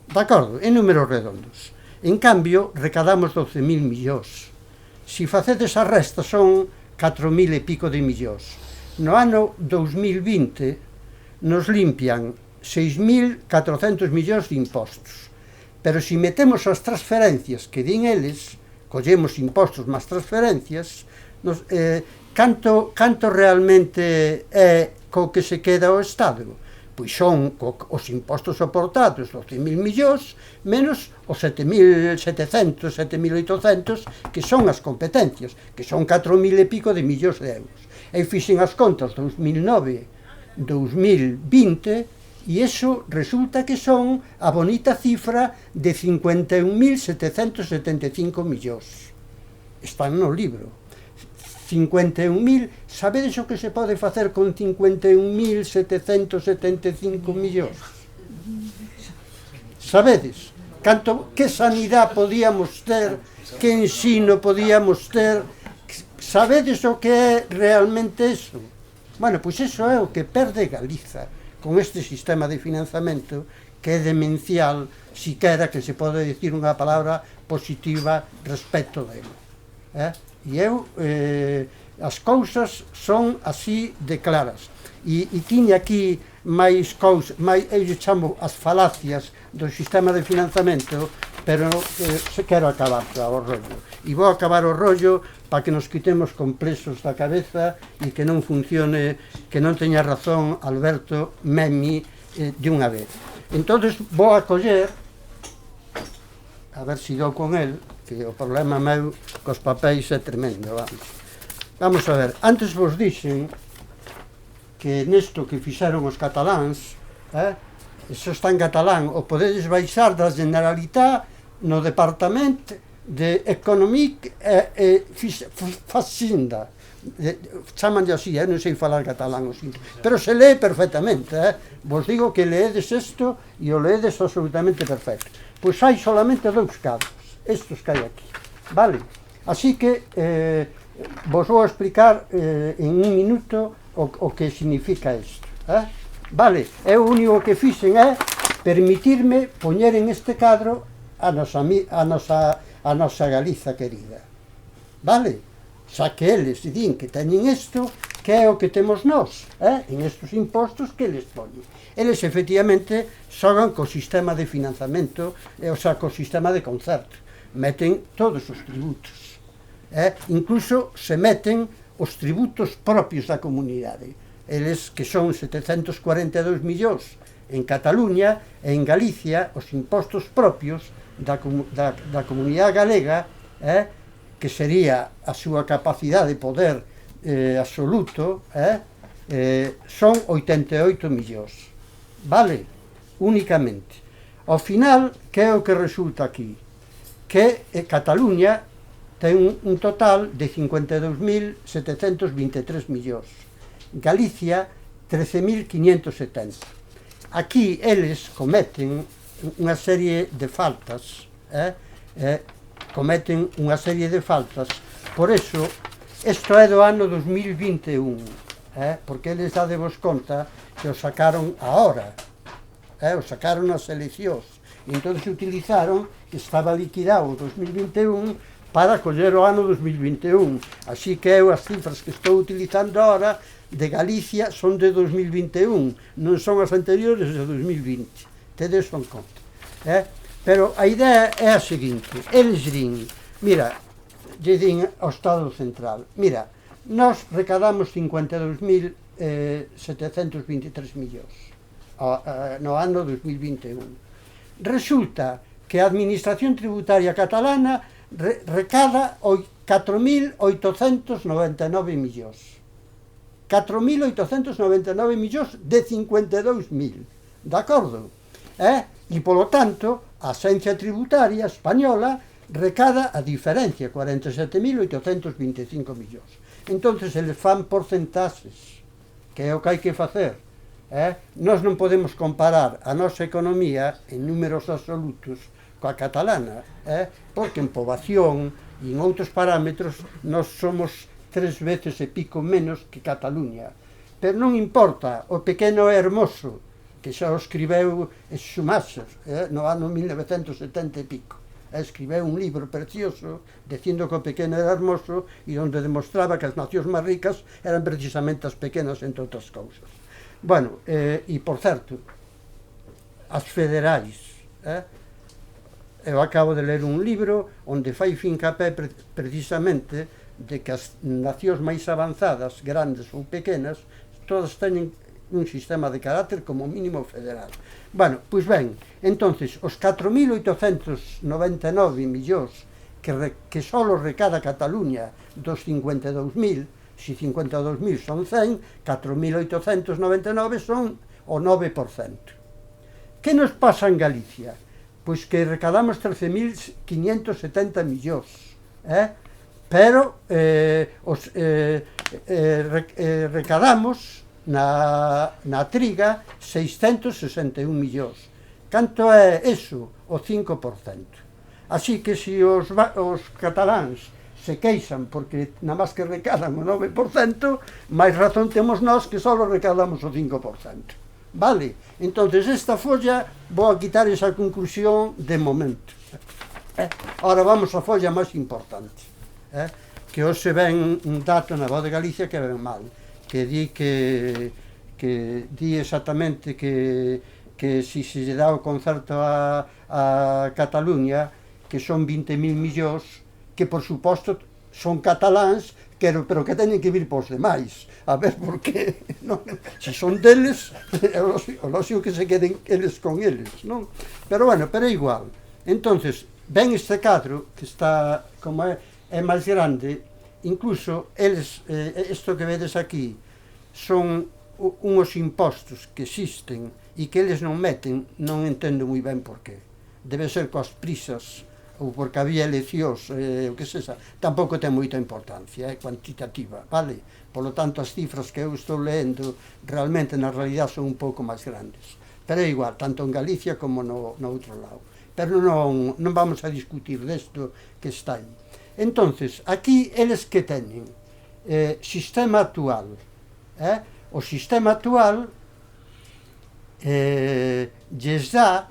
De acordo, en números redondos. En cambio, recadamos 12.000 millóns. Si facedes a resta, son 4.000 e pico de millóns. No ano 2020 nos limpian 6.400 millóns de impostos. Pero si metemos as transferencias que din eles, collemos impostos máis transferencias, canto realmente é co que se queda o Estado? Pois son os impostos soportados, os 12.000 millóns, menos os 7.700, 7.800, que son as competencias, que son 4.000 e pico de millóns de euros. E fixen as contas 2009-2020, e iso resulta que son a bonita cifra de 51.775 millóns. Están no libro. 51.000, sabedes o que se pode facer con 51.775 millóns? Sabedes? que sanidade podíamos ter, que ensino podíamos ter. Sabedes o que é realmente eso? Bueno, pois iso é o que perde Galiza con este sistema de financiamento que é demencial, siquera que se pode dicir unha palabra positiva respecto dele. E eu, as cousas son así de claras. E tiña aquí máis cousas, eu chamo as falacias do sistema de financiamento, pero se quero acabar o rollo. E vou acabar o rollo para que nos quitemos complexos da cabeza e que non funcione, que non teña razón Alberto Memi de unha vez. Entonces vou a coller, a ver se dou con el, que o problema meu cos papéis é tremendo, vamos a ver, antes vos dixen que nesto que fixeron os cataláns, iso está en catalán, o podedes baixar da Generalitat no Departamento de Economic e Facinda, chamanlle así, non sei falar catalán, pero se lee perfectamente, vos digo que leedes isto e o leedes absolutamente perfecto. Pois hai solamente 2 cadros, estos que hai aquí, vale? Así que vos vou explicar en un minuto o que significa isto, vale? E o único que fixen é permitirme poñer en este cadro a nosa Galiza querida, vale? Xa que eles din que teñen isto, que é o que temos nós, en estos impostos que eles poñen. Eles efectivamente xogan co sistema de financiamento, o sea, co sistema de concerto, meten todos os tributos, incluso se meten os tributos propios da comunidade, eles que son 742 millóns en Cataluña e en Galicia, os impostos propios da comunidade galega, que sería a súa capacidade de poder absoluto, son 88 millóns, vale? Únicamente. Ao final, que é o que resulta aquí? Que Cataluña ten un total de 52.723 millóns, Galicia 13.570. Aquí eles cometen unha serie de faltas, por eso isto é do ano 2021, porque eles dadevos conta que o sacaron agora, o sacaron nas eleccións, e entón se utilizaron que estaba liquidado o 2021 para coller o ano 2021, así que eu as cifras que estou utilizando agora de Galicia son de 2021, non son as anteriores de 2020, tedes en conta, pero a idea é a seguinte, eles din, mira, lle din ao Estado Central, mira, nós recadamos 52.723 millóns no ano 2021. Resulta que a Administración Tributaria Catalana recada 4.899 millóns. 4.899 millóns de 52.000, de acordo? E, polo tanto, a Axencia Tributaria Española recada a diferencia, 47.825 millóns. Entonces, eles fan porcentaxes, que é o que hai que facer. Nós non podemos comparar a nosa economía en números absolutos coa catalana, porque en poboación e en outros parámetros nós somos 3 veces e pico menos que Cataluña. Pero non importa, o pequeno é hermoso, que xa o escribeu Schumacher no ano 1970 e pico. Escribeu un libro precioso dicindo que o pequeno era hermoso e onde demostraba que as nacións máis ricas eran precisamente as pequenas, entre outras cousas. Bueno, e por certo, as federais, eu acabo de ler un libro onde fai fincapé precisamente de que as nacións máis avanzadas, grandes ou pequenas, todas teñen un sistema de carácter como mínimo federal. Bueno, pois ben, entonces, os 4.899 millóns que só recada Cataluña dos 52.000, se 52.000 son 100, 4.899 son o 9%. Que nos pasa en Galicia? Pois que recadamos 13.570 millóns, pero recadamos na triga 661 millóns, Canto é eso? O 5%. Así que se os cataláns se queixan porque nada máis que recadan o 9%, máis razón temos nós que só recadamos o 5%. Vale? Entonces esta folla vou a quitar esa conclusión de momento. Ahora vamos á folla máis importante, que hoxe ven un dato na Voz de Galicia que ven mal, que di di exactamente que si se lle dá o concerto a Cataluña, que son 20.000 millóns, que por suposto son cataláns, pero que teñen que vir pos demais. A ver, porque se son deles, é lógico que se queden eles con eles, non? Pero bueno, pero é igual. Entonces, ven este cadro, que está, como é máis grande, incluso eles, isto que vedes aquí, son unhos impostos que existen e que eles non meten, non entendo moi ben por qué. Debe ser coas prisas ou porque había eleccións, o que sexa, tampouco ten moita importancia, é cuantitativa, vale? Por lo tanto, as cifras que eu estou leendo realmente na realidade son un pouco máis grandes. Pero é igual, tanto en Galicia como no outro lado. Pero non vamos a discutir desto que está aí. Entonces, aquí eles que teñen sistema actual, o sistema actual lles dá,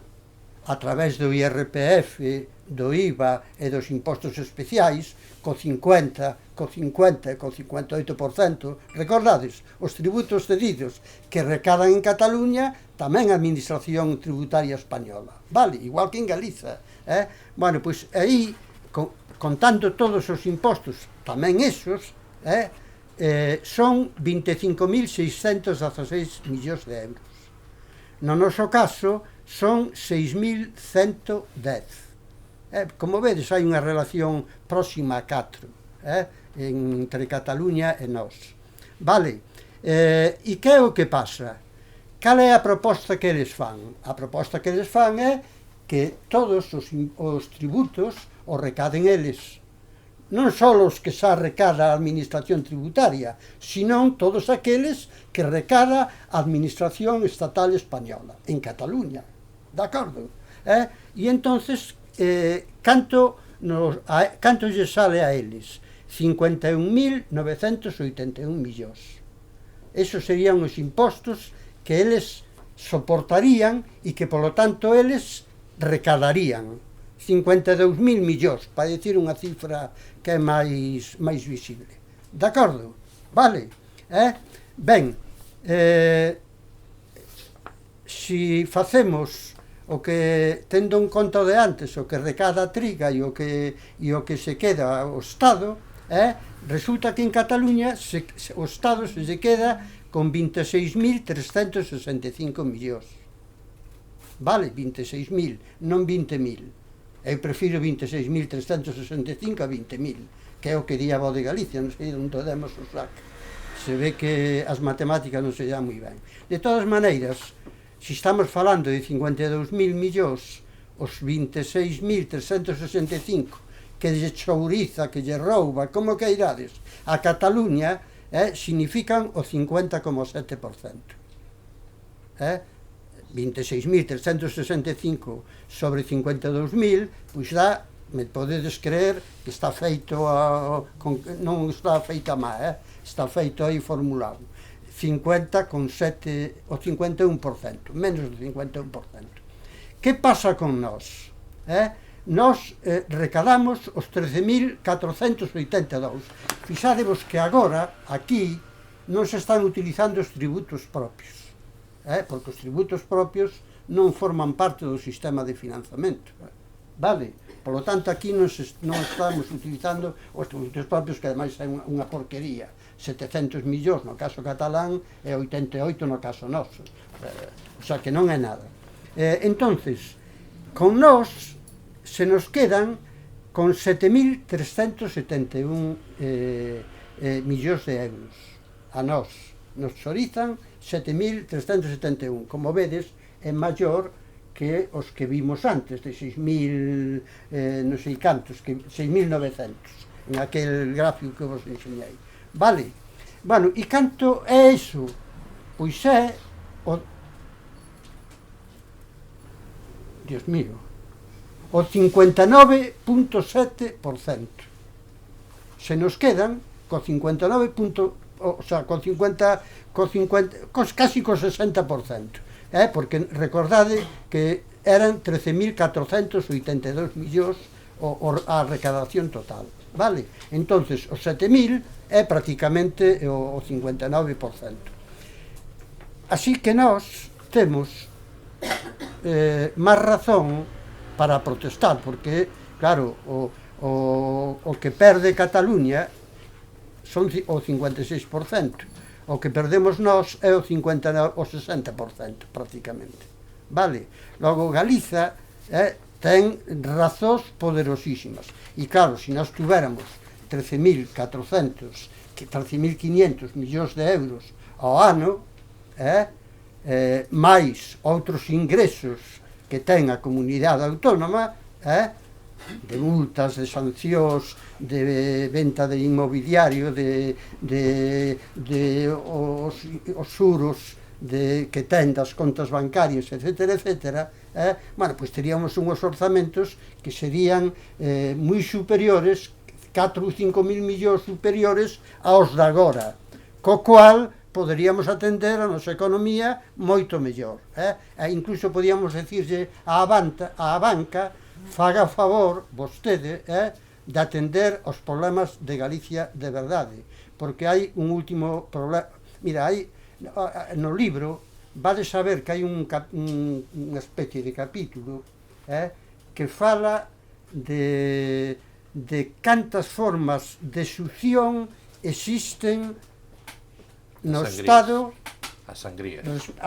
a través do IRPF, do IVA e dos impostos especiais, co 50, co 58%, recordades, os tributos cedidos que recadan en Cataluña, tamén a Administración Tributaria Española, vale, igual que en Galiza. Bueno, pois aí, contando todos os impostos, tamén esos, son 25.616 millóns de euros. No noso caso, son 6.110. Como vedes, hai unha relación próxima a 4 entre Cataluña e nós. Vale, e que é o que pasa? Cal é a proposta que eles fan? A proposta que eles fan é que todos os tributos os recaden eles. Non só os que xa recada a Administración Tributaria, senón todos aqueles que recada a Administración Estatal Española, en Cataluña. De acordo? E entonces, canto lles sale a eles? 51.981 millóns. Esos serían os impostos que eles soportarían e que, polo tanto, eles recadarían. 52.000 millóns, para dicir unha cifra que é máis visible. De acordo? Vale? Ben, se facemos o que, tendo en conta de antes, o que recada a Triga e o que se queda o Estado, resulta que en Cataluña o Estado se queda con 26.365 millóns. Vale, 26.000, non 20.000. Eu prefiro 26.365 a 20.000, que é o que di a Voz de Galicia, non sei onde demos o saco. Se ve que as matemáticas non se dan moi ben. De todas maneiras, se estamos falando de 52.000 millóns, os 26.365 que lle chouriza, que lle rouba, como que irades, a Cataluña, significan o 50,7%. 26.365 sobre 52.000, pois dá, me podedes creer que está feito non está feito a má, está feito aí formulado. 50,7, o 51%, menos do 51%. Que pasa con nós? Nós recadamos os 13.482. Fixádevos que agora, aquí, non se están utilizando os tributos propios. Porque os tributos propios non forman parte do sistema de financiamento. Vale? Por lo tanto, aquí non estamos utilizando os tributos propios, que ademais é unha porquería. 700 millóns no caso catalán e 88 no caso noso. O sea, que non é nada. Entonces, con nós se nos quedan con 7.371 millóns de euros. A nós nos chorizan 7.371, como vedes, é maior que os que vimos antes, de 6.000, non sei cantos, 6.900, en aquel gráfico que vos enseñei. Vale? Bueno, e canto é iso? Pois é Dios mío, o 59,7%. Se nos quedan co 59 o sea, casi co 60%, porque recordade que eran 13.482 millóns a recadación total, vale? Entonces, os 7.000 é prácticamente o 59%. Así que nós temos máis razón para protestar, porque, claro, o que perde Cataluña son o 56%, o que perdemos nós é o 60% prácticamente, vale? Logo Galiza ten razóns poderosísimas, e claro, se nós tuveramos 13.500 millóns de euros ao ano, máis outros ingresos que ten a comunidade autónoma, de multas, de sancións, de venta de inmobiliario, os xuros que ten das contas bancarias, etc., bueno, pois teríamos unhos orzamentos que serían moi superiores, 4 ou 5 mil millóns superiores aos de agora, co cual poderíamos atender a nosa economía moito mellor. Incluso podíamos decirlle á banca, faga a favor, vostede, de atender os problemas de Galicia de verdade, porque hai un último problema. Mira, hai no libro vades saber que hai unha especie de capítulo que fala de cantas formas de succión existen no Estado, as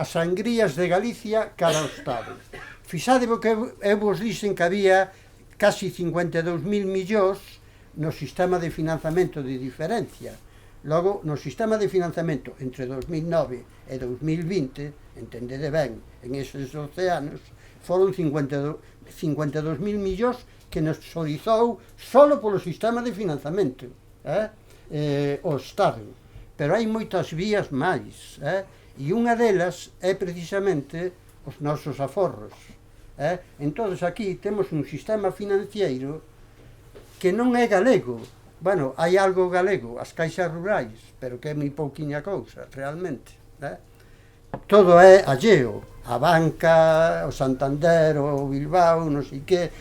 sangrías de Galicia cara ao Estado. Fixadevos que eu vos dixen que había casi 52.000 millóns no sistema de financiamento de diferencia. Logo, no sistema de financiamento entre 2009 e 2020, entendede ben, en eses 12 anos, foron 52.000 millóns que nos sorizou solo polo sistema de financiamento, o Estado. Pero hai moitas vías máis, e unha delas é precisamente os nosos aforros. Entón, aquí temos un sistema financiero que non é galego. Bueno, hai algo galego, as caixas rurais, pero que é moi pouquiña cousa, realmente. Todo é alleo, a banca, o Santander, o Bilbao, non sei que,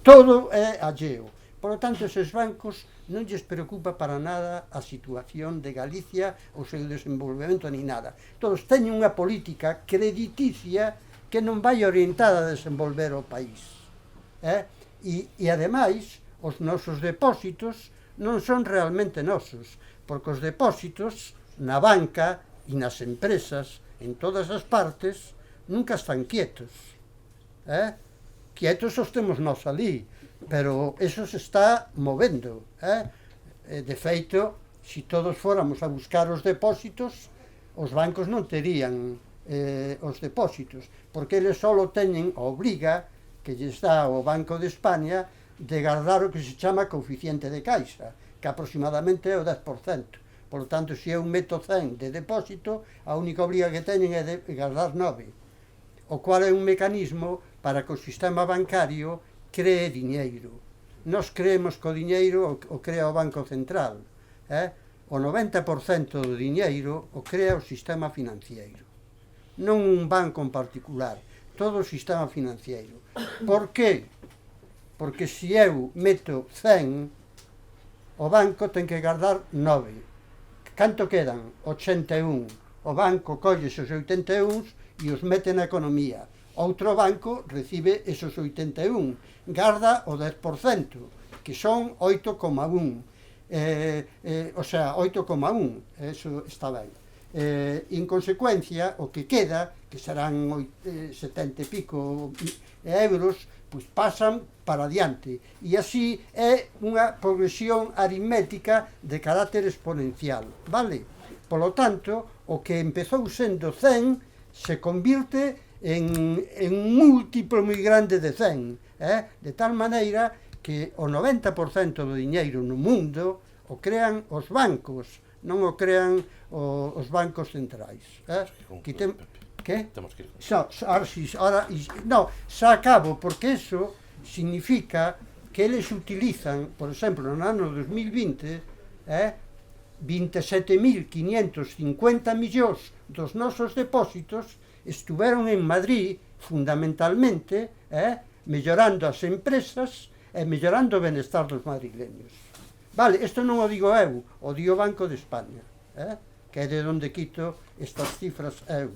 todo é alleo. Por lo tanto, eses bancos non lles preocupa para nada a situación de Galicia, o seu desenvolvemento, ni nada. Todos teñen unha política crediticia que non vai orientada a desenvolver o país. E ademais, os nosos depósitos non son realmente nosos, porque os depósitos na banca e nas empresas, en todas as partes, nunca están quietos. Quietos os temos nós ali, pero eso se está movendo. De feito, se todos fóramos a buscar os depósitos, os bancos non terían os depósitos, porque eles só teñen a obriga que lles dá o Banco de España de guardar o que se chama coeficiente de caixa, que aproximadamente é o 10%. Por lo tanto, se eu meto 100 de depósito, a única obriga que teñen é de guardar 9, o cual é un mecanismo para que o sistema bancario cree diñeiro. Nós creemos que o diñeiro o crea o Banco Central. O 90% do diñeiro o crea o sistema financiero. Non un banco en particular, todo o sistema financiero. Por que? Porque se eu meto 100, o banco ten que guardar 9. Canto quedan? 81. O banco colle esos 81 e os mete na economía. Outro banco recibe esos 81, garda o 10%, que son 8,1. O sea, 8,1, eso está ben. En consecuencia, o que queda, que serán 70 e pico euros, pois pasan para adiante. E así é unha progresión aritmética de carácter exponencial, vale? Por lo tanto, o que empezou sendo 100 se convirte en un múltiplo moi grande de 100, de tal maneira que o 90% do diñeiro no mundo o crean os bancos, non o crean os bancos centrais. Que? Temos que ir. No, xa acabo, porque eso significa que eles utilizan, por exemplo, no ano 2020, 27.550 millóns dos nosos depósitos estuveron en Madrid, fundamentalmente, mellorando as empresas e mellorando o benestar dos madrileños. Vale, isto non o digo eu, o digo o Banco de España, que é de onde quito estas cifras eu,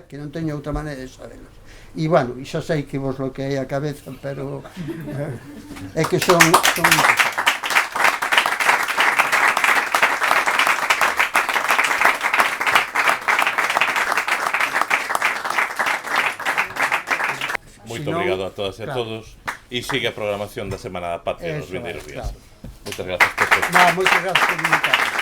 que non teño outra maneira de sabelas. E, bueno, xa sei que vos bloqueei a cabeza, pero é que son Moito obrigado a todas e a todos. E sigue a programación da Semana da Patria nos vindeiros días. Claro. Moitas grazas por todo. Moitas grazas por invitarme.